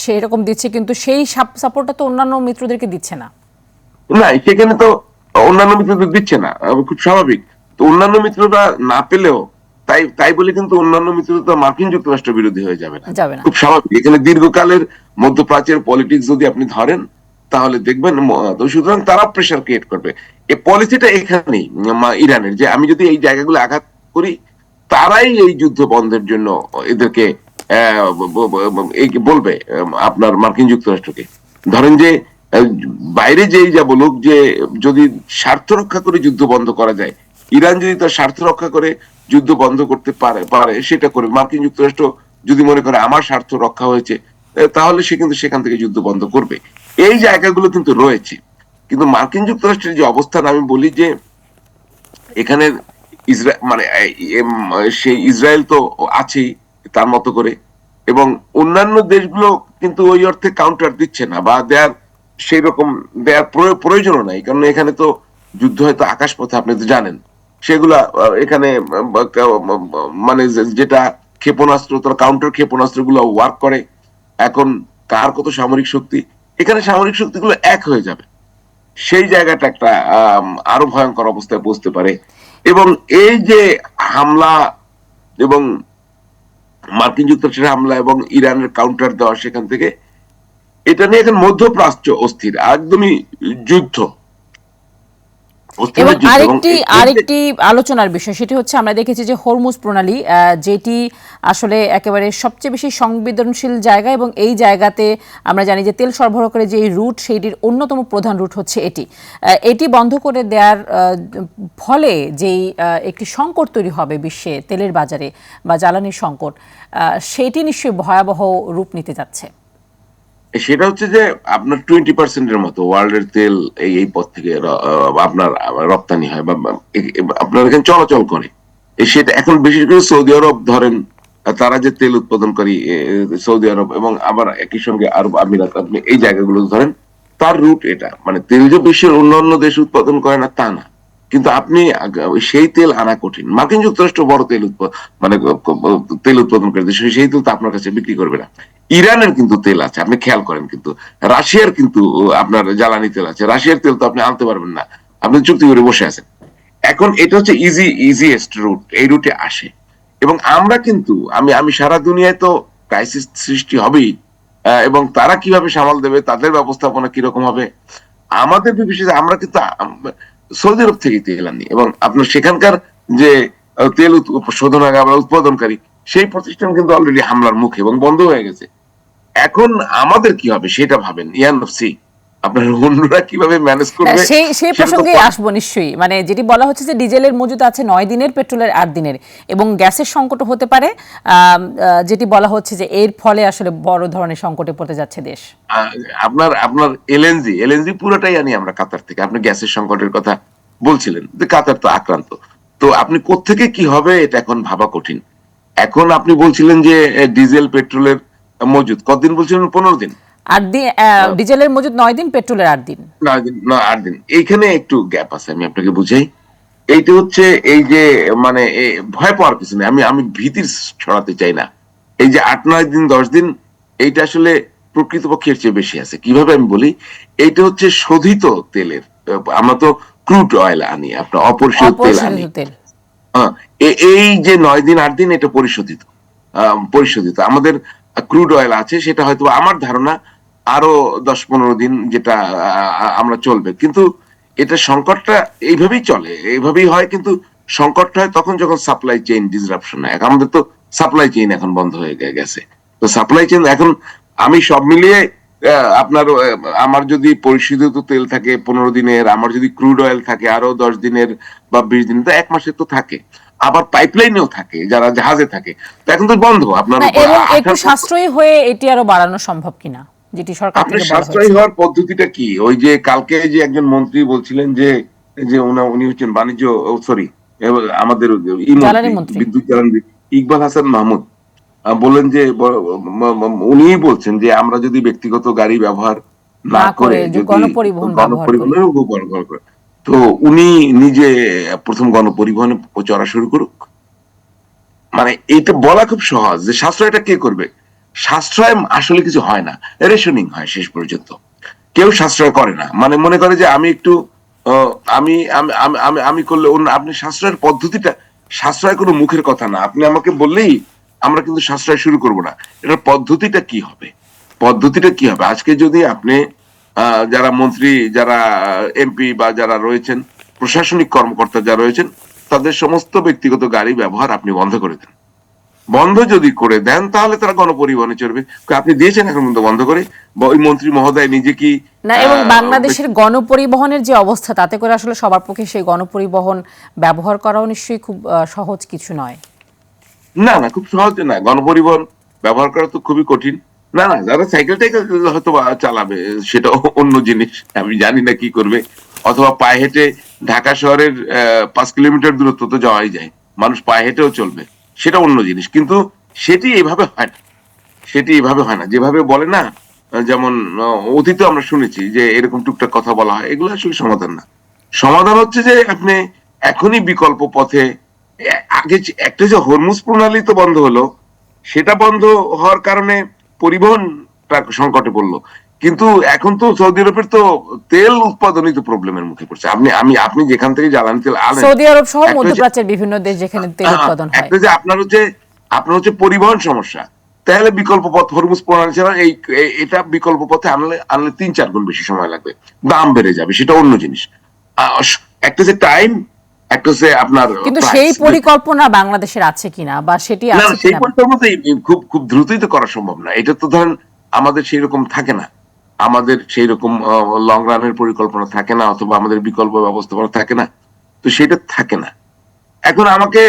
S1: সেরকম দিচ্ছে, কিন্তু সেই সাপোর্টটা তো অন্যান্য মিত্রদেরকে দিচ্ছে না।
S2: না, সেখানে তো অন্যান্য মিত্রদের দিচ্ছে না, খুব স্বাভাবিক। তো অন্যান্য মিত্ররা না পেলেও তাই বলে কিন্তু অন্যান্য মিত্ররা তো মার্কিন যুক্তরাষ্ট্র বিরোধী হয়ে যাবে না, খুব স্বাভাবিক। এখানে দীর্ঘকালের মধ্যপ্রাচ্যের পলিটিক্স যদি আপনি ধরেন তাহলে দেখবেন, তো সুতরাং তারা প্রেশার ক্রিয়েট করবে। এই পলিসিটা এখানেই ইরানের, যে আমি যদি এই জায়গাগুলো আঘাত করি, তারাই এই যুদ্ধ বন্ধের জন্য এদেরকে বলবে আপনার মার্কিন যুক্তরাষ্ট্রকে। ধরেন যে বাইরে যেই যা বলুক যে যদি স্বার্থ রক্ষা করে যুদ্ধ বন্ধ করা যায়, ইরান যদি তার স্বার্থ রক্ষা করে যুদ্ধ বন্ধ করতে পারে সেটা করে। মার্কিন যুক্তরাষ্ট্র যদি মনে করে আমার স্বার্থ রক্ষা হয়েছে, তাহলে সে কিন্তু সেখান থেকে যুদ্ধ বন্ধ করবে। এই জায়গাগুলো কিন্তু রয়েছে। কিন্তু মার্কিন যুক্তরাষ্ট্রের যে অবস্থান, আমি বলি যে এখানে মানে সেই ইসরায়েল তো আছেই তার মতো করে, এবং অন্যান্য দেশগুলো কিন্তু ওই অর্থে কাউন্টার দিচ্ছে না, বা দেয়ার সেই রকম দেয়ার প্রয়োজনও নাই। কারণ এখানে তো যুদ্ধ হয়তো আকাশপথে, আপনি তো জানেন সেগুলা। এখানে মানে যেটা ক্ষেপণাস্ত্র, তার কাউন্টার ক্ষেপণাস্ত্র গুলো ওয়ার্ক করে। এখন কার কত সামরিক শক্তি, এখানে সামরিক শক্তিগুলো এক হয়ে যাবে, সেই জায়গাটা একটা আরো ভয়ঙ্কর অবস্থায় পৌঁছতে পারে। এবং এই যে হামলা, এবং মার্কিন যুক্তরাষ্ট্রের হামলা এবং ইরানের কাউন্টার দেওয়া সেখান থেকে, এটা নিয়ে এখন মধ্যপ্রাচ্য অস্থির, একদমই যুদ্ধ,
S1: এবং
S2: অস্থির যুদ্ধ। এবং
S1: আরেকটি আরেকটি আলোচনার বিষয় সেটি হচ্ছে, আমরা দেখেছি যে হরমুজ প্রণালী, যেটি আসলে একেবারে সবচেয়ে বেশি সংবেদনশীল জায়গা, এবং এই জায়গাতে আমরা জানি যে তেল সরবরাহ করে যে রুট, সেইটির অন্যতম প্রধান রুট হচ্ছে এটি বন্ধ করে দেওয়ার ফলে যেই একটি সংকট তৈরি হবে বিশ্বে তেলের বাজারে বা জ্বালানির সংকট, সেটি নিশ্চয়ই ভয়াবহ রূপ নিতে যাচ্ছে।
S2: সেটা হচ্ছে যে আপনার 20% মতো ওয়ার্ল্ডের তেল এই পথ থেকে আপনার রপ্তানি হয়, বা আপনার এখানে চলাচল করে। সেটা এখন বিশেষ করে সৌদি আরব ধরেন, তারা যে তেল উৎপাদনকারী, সৌদি আরব এবং আবার একই সঙ্গে আরব আমিরাত, আপনি এই জায়গাগুলো ধরেন, তার রুট এটা। মানে তেল যে বিশ্বের অন্যান্য দেশ উৎপাদন করে না তা না, কিন্তু আপনি সেই তেল আনা কঠিন। মার্কিন যুক্তরাষ্ট্র বড় মানে তেল উৎপাদনকারী দেশ, সেই তেল তো আপনার কাছে বিক্রি করবে না। ইরানের কিন্তু তেল আছে, আপনি খেয়াল করেন, কিন্তু রাশিয়ার কিন্তু আপনার জ্বালানি তেল আছে। রাশিয়ার তেল তো আপনি আনতে পারবেন না, আপনি চুক্তি করে বসে আছেন। এখন এটা হচ্ছে ইজিয়েস্ট রুট, এই রুটে আসে। এবং আমরা কিন্তু আমি সারা দুনিয়ায় তো ক্রাইসিস সৃষ্টি হবেই, এবং তারা কিভাবে সামাল দেবে, তাদের ব্যবস্থাপনা কিরকম হবে, আমাদের বিবেচনা আমরা কিন্তু সৌদি আরব থেকে তেল আনি, এবং আপনার সেখানকার যে তেল শোধনাগার বা উৎপাদনকারী, সেই প্রতিষ্ঠান কিন্তু অলরেডি হামলার মুখে এবং বন্ধ হয়ে গেছে। এখন আমাদের কি হবে সেটা ভাবেন, ইয়ানসি আপনার অন্যরা কিভাবে ম্যানেজ করবে
S1: সেই প্রসঙ্গে আসবো নিশ্চয়ই। মানে যেটি বলা হচ্ছে যে ডিজেলের মজুদ আছে 9 দিনের, পেট্রোলের 8 দিনের, এবং গ্যাসের সংকট হতে পারে, যেটি বলা হচ্ছে যে এর ফলে আসলে বড় ধরনের সংকটে পড়তে যাচ্ছে দেশ।
S2: আপনার আপনার এলএনজি পুরোটাই আনি আমরা কাতার থেকে। আপনি গ্যাসের সংকটের কথা বলছিলেন, যে কাতার তো আক্রান্ত, তো আপনি কোত্থেকে কি হবে এটা এখন ভাবা কঠিন। এখন আপনি বলছিলেন যে ডিজেল পেট্রোলের মজুদ কতদিন বলছিলেন? 15 দিন।
S1: 8 দিন, ডিজেলের মজুদ 9 দিন, পেট্রোলের 8 দিন।
S2: 9 দিন না 8 দিন, এইখানে একটু গ্যাপ আছে, আমি আপনাকে বুঝাই। এইটা হচ্ছে এই যে মানে ভয় পাওয়ার কিছু নেই, আমি ভীতির ছড়াতে চাই না। এই যে 8-9 দিন 10 দিন, এইটা আসলে প্রকৃতপক্ষের চেয়ে বেশি আছে। কিভাবে আমি বলি, এইটা হচ্ছে শোধিত তেলের, আমরা তো ক্রুড অয়েল আনি, আপনার অপরিশোধিত তেল আনি। এই যে 9 দিন 8 দিন এটা পরিশোধিত আমাদের ক্রুড অয়েল আছে, সেটা হয়তো আমার ধারণা আরো 10-15 দিন যেটা আমরা চলবে। কিন্তু এটা সংকটটা এইভাবেই চলে, এইভাবেই হয়। কিন্তু সংকটটা হয় তখন যখন সাপ্লাই চেইন ডিসরাপশন হয়। আমাদের তো সাপ্লাই চেইন এখন বন্ধ হয়ে গেছে। তো সাপ্লাই চেইন এখন, আমি সব মিলিয়ে আপনার আমার যদি পরিশোধিত তেল থাকে 15 দিনের, আমার যদি ক্রুড অয়েল থাকে আরো 10 দিনের বা 20 দিন, তো 1 মাসের তো থাকে। আবার পাইপলাইনেও থাকে, যারা জাহাজে থাকে, তো এখন তো বন্ধ আপনার।
S1: এবং একটু সাশ্রয়ী হয়ে এটি আরো বাড়ানো সম্ভব কিনা, যেটি সরকার থেকে বলা হয়েছে।
S2: সাশ্রয়ী হওয়ার পদ্ধতিটা কি? ওই যে কালকে যে একজন মন্ত্রী বলছিলেন যে যে উনি হচ্ছেন বাণিজ্য, সরি, আমাদের বিদ্যুৎ জ্বালানি ইকবাল হাসান মাহমুদ বললেন যে উনি বলছেন যে আমরা যদি ব্যক্তিগত গাড়ি ব্যবহার না করে যদি
S1: গণপরিবহন
S2: ব্যবহার করে, তো উনি নিজে প্রথম গণপরিবহনে চড়া শুরু করুক। মানে এটা বলা খুব সহজ, যে সাশ্রয়টা কে করবে? সাশ্রয় আসলে কিছু হয় না, রেশনিং হয় শেষ পর্যন্ত। কেউ সাশ্রয় করে না, মানে মনে করে যে আমি একটু আমি আমি করলে অন্য। আপনি সাশ্রয়ের পদ্ধতিটা, সাশ্রয় কোনো মুখের কথা না, আপনি আমাকে বললেই আমরা কিন্তু সাশ্রয় শুরু করব না। এটার পদ্ধতিটা কি হবে? আজকে যদি আপনি যারা মন্ত্রী, যারা এমপি বা যারা রয়েছেন, প্রশাসনিক কর্মকর্তা যারা রয়েছেন, তাদের সমস্ত ব্যক্তিগত গাড়ি ব্যবহার আপনি বন্ধ করে দেন, বন্ধ যদি করে দেন তাহলে তারা গণপরিবহনে চড়বে। আপনি দিয়েছেন এখন পর্যন্ত বন্ধ করে? বা ওই মন্ত্রী মহোদয় নিজে কি
S1: না, এবং বাংলাদেশের গণপরিবহনের যে অবস্থা, তাতে করে আসলে সবার পক্ষে সেই গণপরিবহন ব্যবহার করাও নিশ্চয়ই খুব সহজ কিছু নয়।
S2: না না, খুব সহজ না, গণপরিবহন ব্যবহার করা তো খুবই কঠিন। না না, যারা সাইকেল টাইকেল হয়তো চালাবে সেটা অন্য জিনিস, আমি জানি না কি করবে। অথবা পায়ে হেঁটে ঢাকা শহরের 5 কিলোমিটার দূরত্ব তো যাওয়াই যায়, মানুষ পায়ে হেঁটেও চলবে, সেটা অন্য জিনিস। কিন্তু সেটি এভাবে হয় না, সেটি এভাবে হয় না যেভাবে বলে না। যেমন অতীতে আমরা শুনেছি যে এরকম টুকটাক কথা বলা হয়, এগুলো আসলে সমাধান না। সমাধান হচ্ছে যে আপনি এখনই বিকল্প পথে আগে একটা যে হরমুজ প্রণালী তো বন্ধ হলো, সেটা বন্ধ হওয়ার কারণে পরিবহনটা সংকটে পড়লো। কিন্তু এখন তো সৌদি আরবের তো তেল উৎপাদনই তো প্রবলেমের মুখে পড়ছে। আপনি যেখান থেকে জ্বালানি তেল আনেন,
S1: সৌদি আরব সহ
S2: একটা
S1: মধ্যপ্রাচ্যের বিভিন্ন দেশ যেখানে তেল উৎপাদন হয়।
S2: একটা যে আপনার হচ্ছে পরিবহন সমস্যা, তাহলে বিকল্প পথ হরমুজ প্রণালী ছাড়া এটা বিকল্প পথে আনলে 3-4 গুণ বেশি সময় লাগবে, দাম বেড়ে যাবে, সেটা অন্য জিনিস। একটা যে টাইম, একটা হচ্ছে আপনার
S1: কিন্তু সেই
S2: প্রাইস।
S1: পরিকল্পনা বাংলাদেশের আছে কিনা, বা সেটি
S2: না
S1: আছে
S2: সেই
S1: কিনা?
S2: পরিকল্পনা খুব খুব দ্রুতই তো করা সম্ভব না। এটা তো ধরেন আমাদের সেই রকম থাকে না, আমাদের সেই রকম লং রানের পরিকল্পনা থাকে না, অথবা আমাদের বিকল্প ব্যবস্থাপনা থাকে না, তো সেটা থাকে না। এখন আমাকে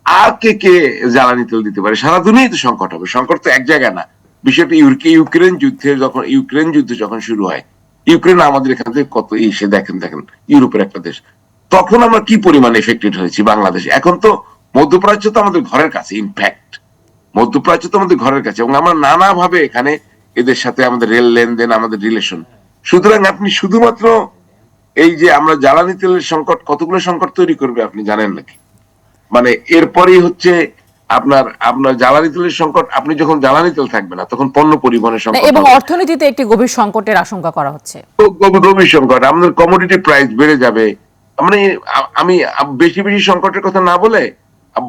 S2: আর কে জ্বালানি তেল দিতে পারে? সারা দুনিয়ায় তো সংকট হবে, সংকট তো এক জায়গায় না। বিষয়টা ইউক্রেন যুদ্ধ যখন শুরু হয়, ইউক্রেন আমাদের এখান থেকে কত এসে দেখেন দেখেন, ইউরোপের একটা দেশ, তখন আমরা কি পরিমাণ এফেক্টেড হয়েছি বাংলাদেশ। এখন তো মধ্যপ্রাচ্য তো আমাদের ঘরের কাছে, ইনফ্যাক্ট মধ্যপ্রাচ্য তো আমাদের ঘরের কাছে, এবং আমরা নানাভাবে এখানে এদের সাথে আমাদের রেল লেনদেন, আমাদের রিলেশন। সুতরাং আপনি শুধুমাত্র এই যে আমরা জ্বালানি তেলের সংকট, কতগুলো সংকট তৈরি করবে আপনি জানেন নাকি? মানে এরপরই হচ্ছে আপনার আপনার জ্বালানি তেলের সংকট। আপনি যখন জ্বালানি তেল থাকবে না, তখন পণ্য পরিবহনের
S1: না,
S2: সংকট
S1: এবং
S2: হবে,
S1: অর্থনীতিতে একটি গভীর সংকটের আশঙ্কা করা হচ্ছে।
S2: গভীর সংকট, আমাদের কমোডিটি প্রাইস বেড়ে যাবে। মানে আমি বেশি বেশি সংকটের কথা না বলে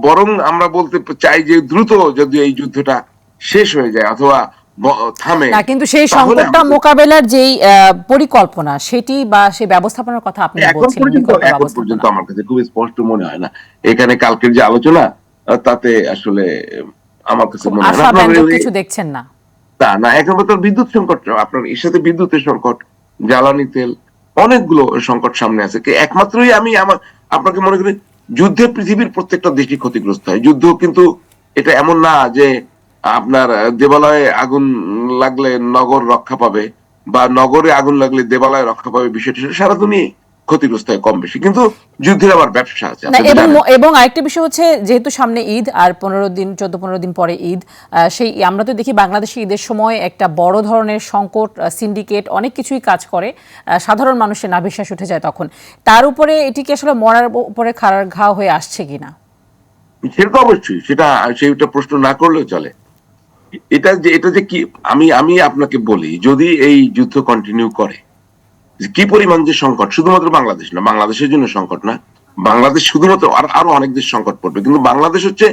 S2: বরং আমরা বলতে চাই যে দ্রুত যদি এই যুদ্ধটা শেষ হয়ে যায় অথবা থামে,
S1: না, কিন্তু সেই
S2: তাহলে
S1: সংকটটা মোকাবেলার যেই পরিকল্পনা, সেটি বা সেই ব্যবস্থাপনার কথা আপনি বলছিলেন, বিকল্প
S2: এখন পর্যন্ত
S1: ব্যবস্থাপনা।
S2: আমার কাছে খুব স্পষ্ট মনে হয় না। এখানে কালকের যে আলোচনা, তাতে আসলে আমার কাছে
S1: খুব
S2: মনে হয় না
S1: আশাব্যঞ্জক কিছু দেখছেন না।
S2: তা না। এখন তো বিদ্যুৎ সংকট, আপনার এর সাথে বিদ্যুতের সংকট, জ্বালানি তেল, অনেকগুলো সংকট সামনে আছে। একমাত্রই আমি আপনাকে মনে করি যুদ্ধে পৃথিবীর প্রত্যেকটা দেশই ক্ষতিগ্রস্ত হয়। যুদ্ধ কিন্তু এটা এমন না যে আপনার দেবালয়ে আগুন লাগলে নগর রক্ষা পাবে, বা নগরে আগুন লাগলে দেবালয় রক্ষা পাবে, বিষয়টা সারা দুনিয়ায় ক্ষতিগ্রস্ত হয় কম বেশি। কিন্তু যুদ্ধের আবার ব্যবসা আছে,
S1: না,
S2: আপনি তো
S1: এবং
S2: জানেন।
S1: এবং আরেকটি বিষয় হচ্ছে, যেহেতু সামনে ঈদ আর 14-15 দিন পরে ঈদ, সেই আমরা তো দেখি বাংলাদেশে ঈদের সময় একটা বড় ধরনের সংকট, সিন্ডিকেট অনেক কিছুই কাজ করে, সাধারণ মানুষের নাভিশ্বাস উঠে যায় তখন। তার উপরে এটি কি আসলে মরার উপরে খাড়ার ঘা হয়ে আসছে কিনা?
S2: সেটা তো অবশ্যই, সেটা প্রশ্ন না করলেও চলে। এটা যে কি, আমি আপনাকে বলি, যদি এই যুদ্ধ কন্টিনিউ করে, কি পরিমাণ যে সংকট, শুধুমাত্র বাংলাদেশ না, বাংলাদেশের জন্য সংকট না, বাংলাদেশ শুধুমাত্র, আরো অনেক দেশ সংকট পড়বে। কিন্তু বাংলাদেশ হচ্ছে,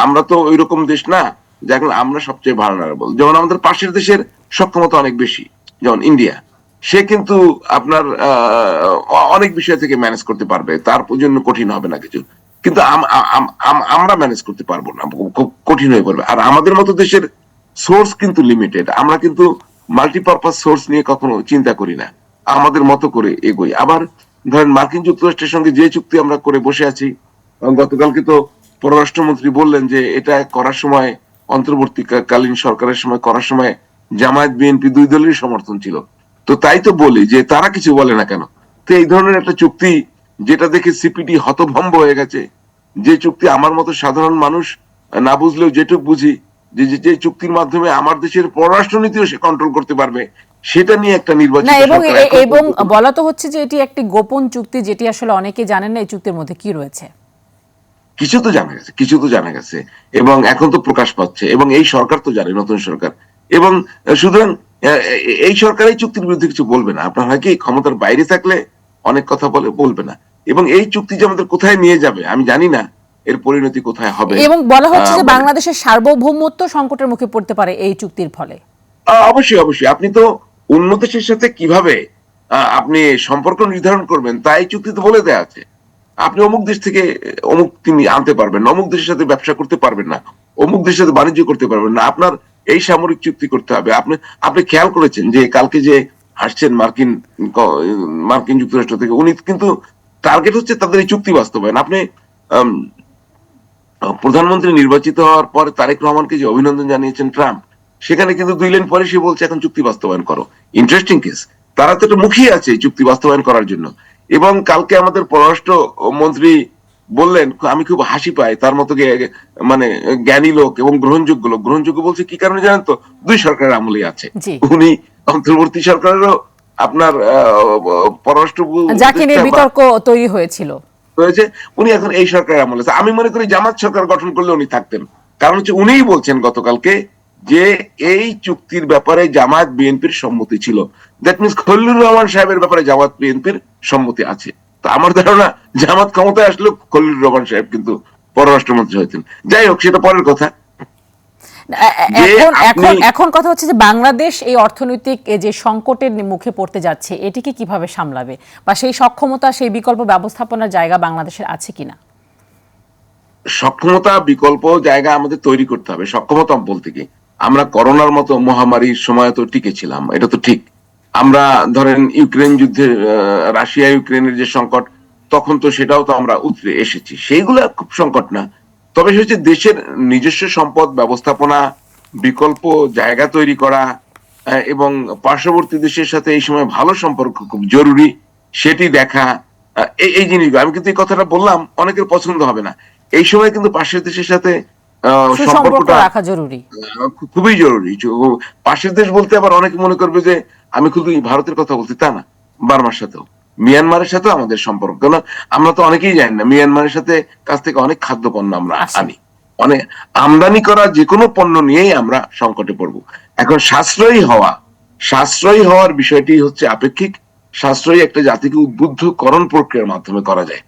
S2: আমরা তো ওই রকম দেশ না যে এখন আমরা সবচেয়ে ভালনারেবল। যেমন আমাদের পাশের দেশের সক্ষমতা অনেক বেশি, যেমন ইন্ডিয়া, সে কিন্তু আপনার অনেক বিষয় থেকে ম্যানেজ করতে পারবে, তার জন্য কঠিন হবে না কিছু। কিন্তু আমরা ম্যানেজ করতে পারবো না, খুব কঠিন হয়ে পড়বে। আর আমাদের মতো দেশের সোর্স কিন্তু লিমিটেড, আমরা কিন্তু মাল্টিপারপাস সোর্স নিয়ে কখনো চিন্তা করি না, আমাদের মতো করে এগোই। আবার ধরেন মার্কিন যুক্তরাষ্ট্রের সঙ্গে যে চুক্তি আমরা করে বসে আছি, গতকালকে তো পররাষ্ট্রমন্ত্রী বললেন যে এটা করার সময়, অন্তর্বর্তীকালীন সরকারের সময় করার সময় জামায়াত বিএনপি দুই দলেরই সমর্থন ছিল। তো তাই তো বলি যে তারা কিছু বলে না কেন? তো এই ধরনের একটা চুক্তি, যেটা দেখে সিপিডি হতভম্ব হয়ে গেছে, যে চুক্তি আমার মতো সাধারণ মানুষ না বুঝলেও যেটুক বুঝি, যে চুক্তির মাধ্যমে আমার দেশের পররাষ্ট্রনীতিও সে কন্ট্রোল করতে পারবে, সেটা নিয়ে একটা
S1: না,
S2: নির্বাচিত
S1: এবং
S2: সরকার এখন
S1: এবং বলা তো হচ্ছে যে এটি একটি গোপন চুক্তি, যেটি আসলে অনেকে জানেন না এই চুক্তির মধ্যে কি রয়েছে।
S2: কিছু তো জানা গেছে, এবং এখন তো প্রকাশ পাচ্ছে, এবং এই সরকার তো জানে, নতুন সরকার। এবং সুতরাং এই সরকার এই চুক্তির বিরুদ্ধে কিছু বলবে না। আপনার হয় কি, ক্ষমতার বাইরে থাকলে অনেক কথা বলবে না। এবং এই চুক্তি যে আমাদের কোথায় নিয়ে যাবে আমি জানি না, এর পরিণতি কোথায় হবে।
S1: এবং বলা হচ্ছে যে বাংলাদেশের সার্বভৌমত্ব সংকটের মুখে পড়তে পারে এই চুক্তির ফলে।
S2: অবশ্যই অবশ্যই, আপনি তো অন্য দেশের সাথে কিভাবে আপনি সম্পর্ক নির্ধারণ করবেন তা এই চুক্তিতে বলে দেওয়া আছে। আপনি অমুক দেশ থেকে অমুক তিনি আনতে পারবেন না, অমুক দেশের সাথে ব্যবসা করতে পারবেন না, অমুক দেশের সাথে বাণিজ্য করতে পারবেন না, আপনার এই সামরিক চুক্তি করতে হবে। আপনি আপনি খেয়াল করেছেন যে কালকে যে আসছেন মার্কিন যুক্তরাষ্ট্র থেকে, উনি কিন্তু টার্গেট হচ্ছে তাদের এই চুক্তি বাস্তবায়ন। আপনি আম, প্রধানমন্ত্রী নির্বাচিত হওয়ার পরে তারেক রহমানকে যে অভিনন্দন জানিয়েছেন ট্রাম্প, সেখানে কিন্তু 2 লাইন পরে সে বলছে এখন চুক্তি বাস্তবায়ন করো। ইন্টারেস্টিং কেস, তারা তো একটা মুখিয়ে আছে এই চুক্তি বাস্তবায়ন করার জন্য। এবং কালকে আমাদের পররাষ্ট্র মন্ত্রী বললেন, আমি খুব হাসি পাই, তার মতো মানে জ্ঞানী লোক এবং গ্রহণযোগ্য লোক। গ্রহণযোগ্য বলছে কি কারণে জানেন তো? 2 সরকারের আমলেই আছে।
S1: জি,
S2: উনি অন্তর্বর্তী সরকারেরও আপনার পররাষ্ট্র
S1: যাকে নিয়ে বিতর্ক তৈরি হয়েছিল
S2: হয়েছে, উনি এখন এই সরকারের আমলে আছে। আমি মনে করি জামাত সরকার গঠন করলে উনি থাকতেন। কারণ হচ্ছে উনিই বলছেন গতকালকে যে এই চুক্তির ব্যাপারে জামাত বিএনপির সম্মতি ছিল। দ্যাট মিনস খলিলুর রহমান সাহেবের ব্যাপারে জামাত বিএনপির সম্মতি আছে। তো আমার ধারণা জামাত ক্ষমতায় আসলেও খলিলুর রহমান সাহেব কিন্তু পররাষ্ট্রমন্ত্রী হইতেন। যাই হোক, সেটা পরের কথা।
S1: এখন এখন এখন কথা হচ্ছে যে বাংলাদেশ এই অর্থনৈতিক যে সংকটের মুখে পড়তে যাচ্ছে, এটিকে কিভাবে সামলাবে, বা সেই সক্ষমতা, সেই বিকল্প ব্যবস্থাপনার জায়গা বাংলাদেশের আছে কিনা?
S2: সক্ষমতা বিকল্প জায়গা আমাদের তৈরি করতে হবে। সক্ষমতা বলতে কি, আমরা করোনার মতো মহামারীর সময় তো টিকেছিলাম, এটা তো ঠিক। আমরা ধরেন ইউক্রেন যুদ্ধে, রাশিয়া ইউক্রেনের যে সংকট, তখন তো সেটাও তো আমরা উতরে এসেছি, সেইগুলো খুব সংকট না। তবে সে হচ্ছে দেশের নিজস্ব সম্পদ ব্যবস্থাপনা, বিকল্প জায়গা তৈরি করা, এবং পার্শ্ববর্তী দেশের সাথে এই সময় ভালো সম্পর্ক খুব জরুরি, সেটি দেখা। এই জিনিসগুলো আমি কিন্তু এই কথাটা বললাম, অনেকের পছন্দ হবে না। এই সময় কিন্তু পাশের দেশের সাথে
S1: সুসম্পর্ক
S2: সম্পর্কটা
S1: রাখা জরুরি।
S2: খুবই জরুরি। পাশের দেশ বলতে আবার অনেকে মনে করবে যে আমি শুধু ভারতের কথা বলছি, তা না। বার্মার সাথেও, মিয়ানমারের সাথেও আমাদের সম্পর্ক, কেন আমরা তো অনেকেই জানি না, মিয়ানমারের সাথে কাছ থেকে অনেক খাদ্য পণ্য আমরা আনি। অনেক আমদানি করা যে কোনো পণ্য নিয়েই আমরা সংকটে পড়বো। এখন সাশ্রয়ী হওয়ার বিষয়টি হচ্ছে আপেক্ষিক। সাশ্রয়ী একটা জাতিকে উদ্বুদ্ধকরণ প্রক্রিয়ার মাধ্যমে করা যায়,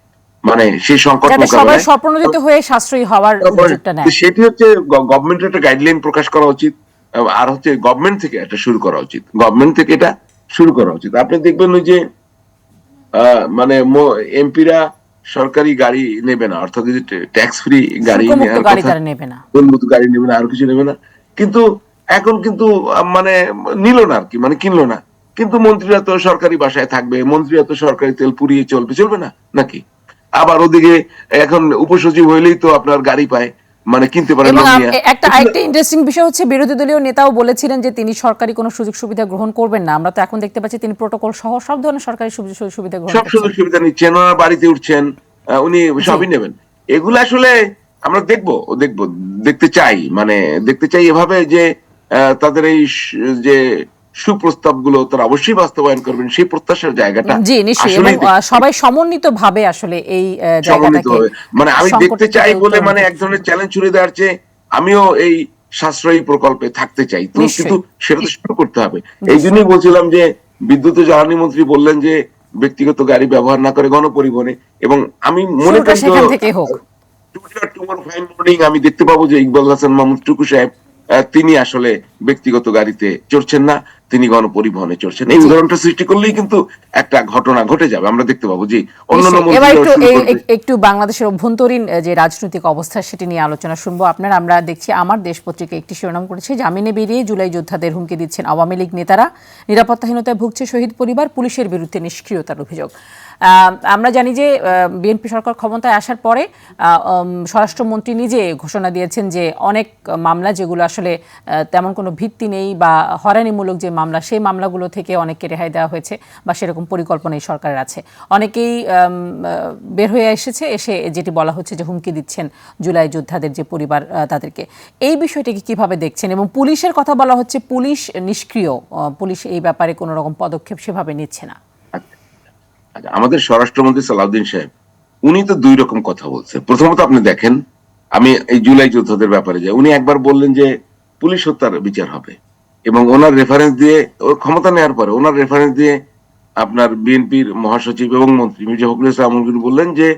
S2: মানে সেই সংকট
S1: সবাই স্বপ্নদিত হয়ে সাশ্রয়ী হওয়ার উদ্যোগটা নেয়।
S2: সেটি হচ্ছে গভর্নমেন্টের একটা গাইডলাইন প্রকাশ করা উচিত, আর হচ্ছে গভর্নমেন্ট থেকে এটা শুরু করা উচিত। গভর্নমেন্ট থেকে এটা শুরু করা উচিত। আপনি দেখবেন ওই যে মানে এমপিরা সরকারি গাড়ি নেবে না, অর্থাৎ ট্যাক্স ফ্রি গাড়ি নেওয়ার কথা,
S1: নেবে না,
S2: উন্মুক্ত গাড়ি নেবে না, আর কিছু নেবে না। কিন্তু এখন কিন্তু মানে নিল না আর কি, মানে কিনলো না। কিন্তু মন্ত্রীরা তো সরকারি বাসায় থাকবে, মন্ত্রীরা তো সরকারি তেল পুড়িয়ে চলবে না নাকি? আবার ওদিকে এখন উপসচিব হইলেই তো আপনার গাড়ি পায়, মানে কিনতে পারে।
S1: একটা ইন্টারেস্টিং বিষয় হচ্ছে, বিরোধী দলীয় নেতাও বলেছিলেন যে তিনি সরকারি কোনো সুযোগ সুবিধা গ্রহণ করবেন না। আমরা তো এখন দেখতে পাচ্ছি তিনি প্রোটোকল সহ সব ধরনের সরকারি সুবিধা গ্রহণ করছেন, সব সুযোগ
S2: সুবিধা নিচ্ছেন, ওনার বাড়িতে উঠছেন, উনি সবই নেবেন। এগুলো আসলে আমরা দেখতে চাই, মানে দেখতে চাই এভাবে যে তাদের এই যে সুপ্রস্তাব গুলো তারা অবশ্যই বাস্তবায়ন করবেন, সেই প্রত্যাশার জায়গাটা।
S1: জি, নিশ্চয়ই, এবং সবাই সমন্বিত ভাবে আসলে এই জায়গাটাকে,
S2: মানে আমি দেখতে চাই বলে মানে এক ধরনের চ্যালেঞ্জ ছুড়ে দেওয়ার চেয়ে আমিও এই সাশ্রয়ী প্রকল্পে থাকতে চাই। তো কিন্তু সেটা তো শুরু করতে হবে। এই জন্যই বলছিলাম যে বিদ্যুৎ ও জ্বালানি মন্ত্রী বললেন যে ব্যক্তিগত গাড়ি ব্যবহার না করে গণপরিবহনে, এবং আমি মনে করি আমি দেখতে পাবো যে ইকবাল হাসান মাহমুদ টুকু সাহেব তিনি আসলে ব্যক্তিগত গাড়িতে চড়ছেন না, তিনি গণপরিবহনে চড়ছেন। এই উদাহরণটা সৃষ্টি করলেই কিন্তু একটা ঘটনা ঘটে যাবে, আমরা দেখতে পাবো যে অন্যান্য।
S1: একটু বাংলাদেশের অভ্যন্তরীণ যে রাজনৈতিক অবস্থা, সেটি নিয়ে আলোচনা শুনবো আপনার। আমরা দেখছি আমার দেশ পত্রিকা একটি শিরোনাম করেছে, জামিনে বেরিয়ে জুলাই যোদ্ধাদের হুমকি দিচ্ছেন আওয়ামী লীগ নেতারা, নিরাপত্তাহীনতায় ভুগছে শহীদ পরিবার, পুলিশের বিরুদ্ধে নিষ্ক্রিয়তার অভিযোগ। আমরা জানি যে বিএনপি সরকার ক্ষমতায় আসার পরে স্বরাষ্ট্রমন্ত্রী নিজে ঘোষণা দিয়েছেন যে অনেক মামলা যেগুলো আসলে তেমন কোনো ভিত্তি নেই বা হয়রানিমূলক যে মামলা, সেই মামলাগুলো থেকে অনেককে রেহাই দেওয়া হয়েছে, বা সেরকম পরিকল্পনা এই সরকারের আছে। অনেকেই বের হয়ে এসে যেটি বলা হচ্ছে যে হুমকি দিচ্ছেন জুলাই যোদ্ধাদের যে পরিবার তাদেরকে। এই বিষয়টিকে কিভাবে দেখছেন? এবং পুলিশের কথা বলা হচ্ছে, পুলিশ নিষ্ক্রিয়, পুলিশ এই ব্যাপারে কোনো রকম পদক্ষেপ সেভাবে নিচ্ছে না।
S2: আমাদের স্বরাষ্ট্রমন্ত্রী সালাউদ্দিন সাহেব, উনি তো 2 রকম কথা বলছে। প্রথমত আপনি দেখেন, আমি এই জুলাই যোদ্ধাদের ব্যাপারে যাই, উনি একবার বললেন যে পুলিশ হত্যার বিচার হবে, এবং ওনার রেফারেন্স দিয়ে, ওর ক্ষমতা নেওয়ার পরে ওনার রেফারেন্স দিয়ে আপনার বিএনপির মহাসচিব এবং মন্ত্রী মির্জা ফখরুল ইসলাম আলমগীর বললেন যে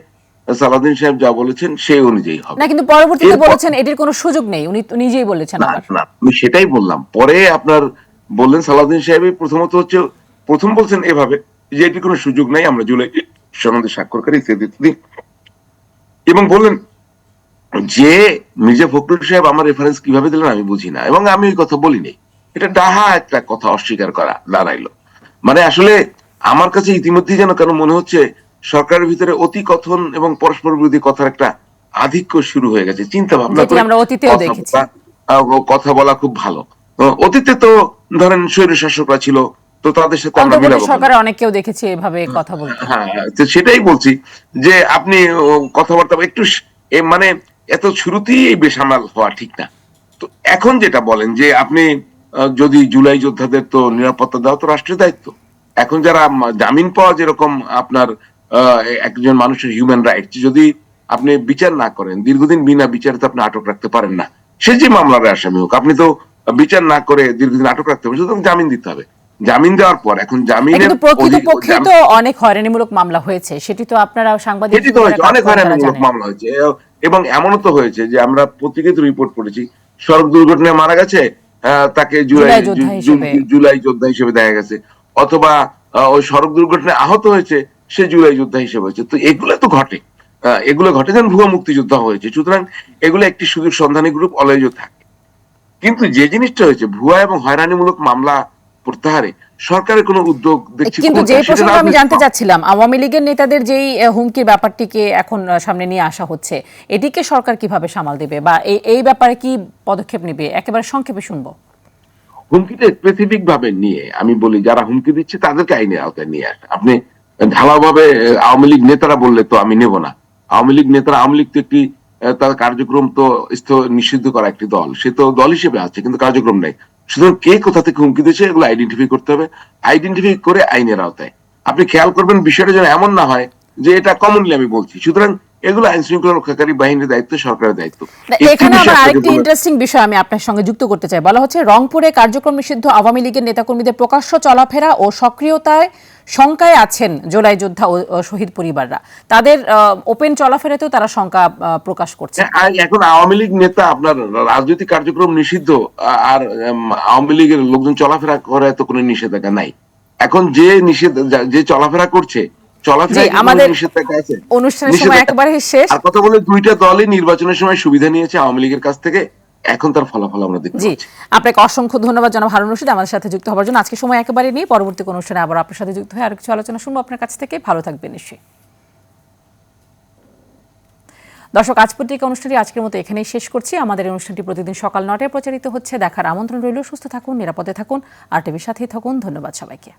S2: সালাউদ্দিন সাহেব যা বলেছেন সেই অনুযায়ী হবে
S1: না, কিন্তু পরবর্তীতে বলেছেন এটির কোনো সুযোগ নেই, উনি নিজেই বলেছেন।
S2: না, আমি সেটাই বললাম। পরে আপনার বললেন সালাউদ্দিন সাহেব প্রথম বলছেন এভাবে যে এটির কোনো সুযোগ নাই, আমরা জুলাই সনদে স্বাক্ষরকারী ইত্যাদি। এবং বললেন যে মির্জা ফখরুল সাহেব আমার রেফারেন্স কিভাবে দিলেন আমি বুঝি না, এবং আমি ওই কথা বলিনি। এটা ডাহা একটা কথা অস্বীকার করা দাঁড়াইলো। মানে আসলে আমার কাছে ইতিমধ্যেই যেন কেন মনে হচ্ছে সরকারের ভিতরে অতি কথন এবং পরস্পর বিরোধী কথার একটা আধিক্য শুরু হয়ে গেছে। চিন্তা ভাবনা
S1: যেটি
S2: করে
S1: আমরা অতীতেও দেখেছি।
S2: কথা বলা খুব ভালো। অতীতে তো ধরেন স্বৈর শাসকরা ছিল, তো তাদের সাথে আমরা
S1: অন্তর্বর্তী
S2: মিলাবো কেন?
S1: সরকারে অনেককেও দেখেছি এভাবে কথা বলতে।
S2: হ্যাঁ, তো সেটাই বলছি যে আপনি কথাবার্তা একটু মানে এত শুরুতেই এই বেসামাল হওয়া ঠিক না। তো এখন যেটা বলেন যে আপনি যদি জুলাই যোদ্ধাদের তো নিরাপত্তা দেওয়া তো রাষ্ট্রের দায়িত্ব। এখন যারা জামিন পাওয়া যেরকম আপনার একজন মানুষের হিউম্যান রাইট, যদি আপনি বিচার না করেন, দীর্ঘদিন বিনা বিচারে তো আপনি আটক রাখতে পারেন না। সে যে মামলার আসামি হোক, আপনি তো বিচার না করে দীর্ঘদিন আটক রাখতে পারেন, সুতরাং জামিন দিতে হবে। জামিন দেওয়ার পর এখন জামিনের
S1: কিন্তু প্রকৃতপক্ষে তো অনেক হয়রানিমূলক মামলা হয়েছে, সেটি তো আপনারা সাংবাদিক
S2: সেটি তো হয়েছে, অনেক হয়রানিমূলক মামলা হয়েছে। এবং এমনও তো হয়েছে যে আমরা পত্রিকাতে রিপোর্ট করেছি, সড়ক দুর্ঘটনায় মারা গেছে, তাকে জুলাই যোদ্ধা হিসেবে দেখা গেছে, অথবা ওই সড়ক দুর্ঘটনায় আহত হয়েছে, সে জুলাই যোদ্ধা হিসেবে হয়েছে। তো এগুলো তো ঘটে, এগুলো ঘটে, যেমন ভুয়া মুক্তিযোদ্ধা হয়েছে। সুতরাং এগুলো একটি সুযোগ সন্ধানী গ্রুপ অলওয়েজ থাকে। কিন্তু যে জিনিসটা হয়েছে ভুয়া এবং হয়রানিমূলক মামলা প্রত্যাহারে সরকারের কোনো উদ্যোগ দেখছি।
S1: কিন্তু যে প্রসঙ্গে আমি জানতে চাচ্ছিলাম, আওয়ামী লীগের নেতাদের যেই হুমকির ব্যাপারটিকে এখন সামনে নিয়ে আসা হচ্ছে, এটিকে সরকার কিভাবে সামাল দেবে বা এই ব্যাপারে কি পদক্ষেপ নেবে, একেবারে সংক্ষেপে শুনবো।
S2: হুমকিটা স্পেসিফিক ভাবে নিয়ে আমি বলি, যারা হুমকি দিচ্ছে তাদেরকে আইনের আওতায় নিয়ে আসে। আপনি ঢালাওভাবে আওয়ামী লীগ নেতারা বললে তো আমি নেব না। আওয়ামী লীগ নেতারা, আওয়ামী লীগ তো একটি তার কার্যক্রম তো নিষিদ্ধ করা একটি দল, সে তো দল হিসেবে আছে কিন্তু কার্যক্রম নাই। সুতরাং কে কোথা থেকে হুমকি দিচ্ছে এগুলো আইডেন্টিফাই করতে হবে, আইডেন্টিফাই করে আইনের আওতায়। আপনি খেয়াল করবেন বিষয়টা যেন এমন না হয় যে এটা কমনলি আমি বলছি। সুতরাং এগুলো আইন শৃঙ্খলা রক্ষাকারী বাহিনীর দায়িত্ব, সরকারের দায়িত্ব।
S1: এখানে আবার আরেকটি ইন্টারেস্টিং বিষয় আমি আপনার সঙ্গে যুক্ত করতে চাই। বলা হচ্ছে রংপুরে কার্যক্রম নিষিদ্ধ আওয়ামী লীগের নেতাকর্মীদের প্রকাশ্য চলাফেরা ও সক্রিয়তায় শঙ্কায় আছেন জুলাই যোদ্ধা ও শহীদ পরিবাররা। তাদের ওপেন চলাফেরাতেও তারা শঙ্কা প্রকাশ করছে।
S2: এখন আওয়ামী লীগ নেতা, আপনার রাজনৈতিক কার্যক্রম নিষিদ্ধ, আর আওয়ামী লীগের লোকজন চলাফেরা করে তো কোনো নিষেধাজ্ঞা নাই। এখন যে চলাফেরা করছে,
S1: আমাদের অনুষ্ঠানের সময় একেবারে শেষ।
S2: আর কথা বলে দুইটা দলই নির্বাচনের সময় সুবিধা নিয়েছে আওয়ামী লীগের কাছ থেকে, এখন তার ফলাফল আমরা দেখতে পাচ্ছি।
S1: আপনাকে অসংখ্য ধন্যবাদ জনাব হারুন রশিদ আমাদের সাথে যুক্ত হওয়ার জন্য। আজকে সময় একেবারে নেই, পরবর্তী কোনো অনুষ্ঠানে আবার আপনার সাথে যুক্ত হয়ে আরো কিছু আলোচনা শুনবো আপনার কাছ থেকে। ভালো থাকবেন নিশ্চয়ই। দর্শক, আজ পত্রিকা অনুষ্ঠানটি আজকের মতো এখানেই শেষ করছি। আমাদের অনুষ্ঠানটি প্রতিদিন সকাল ৯টায় প্রচারিত হচ্ছে। দেখার আমন্ত্রণ রইল। সুস্থ থাকুন, নিরাপদে থাকুন, আর টিভির সাথেই থাকুন। ধন্যবাদ সবাইকে।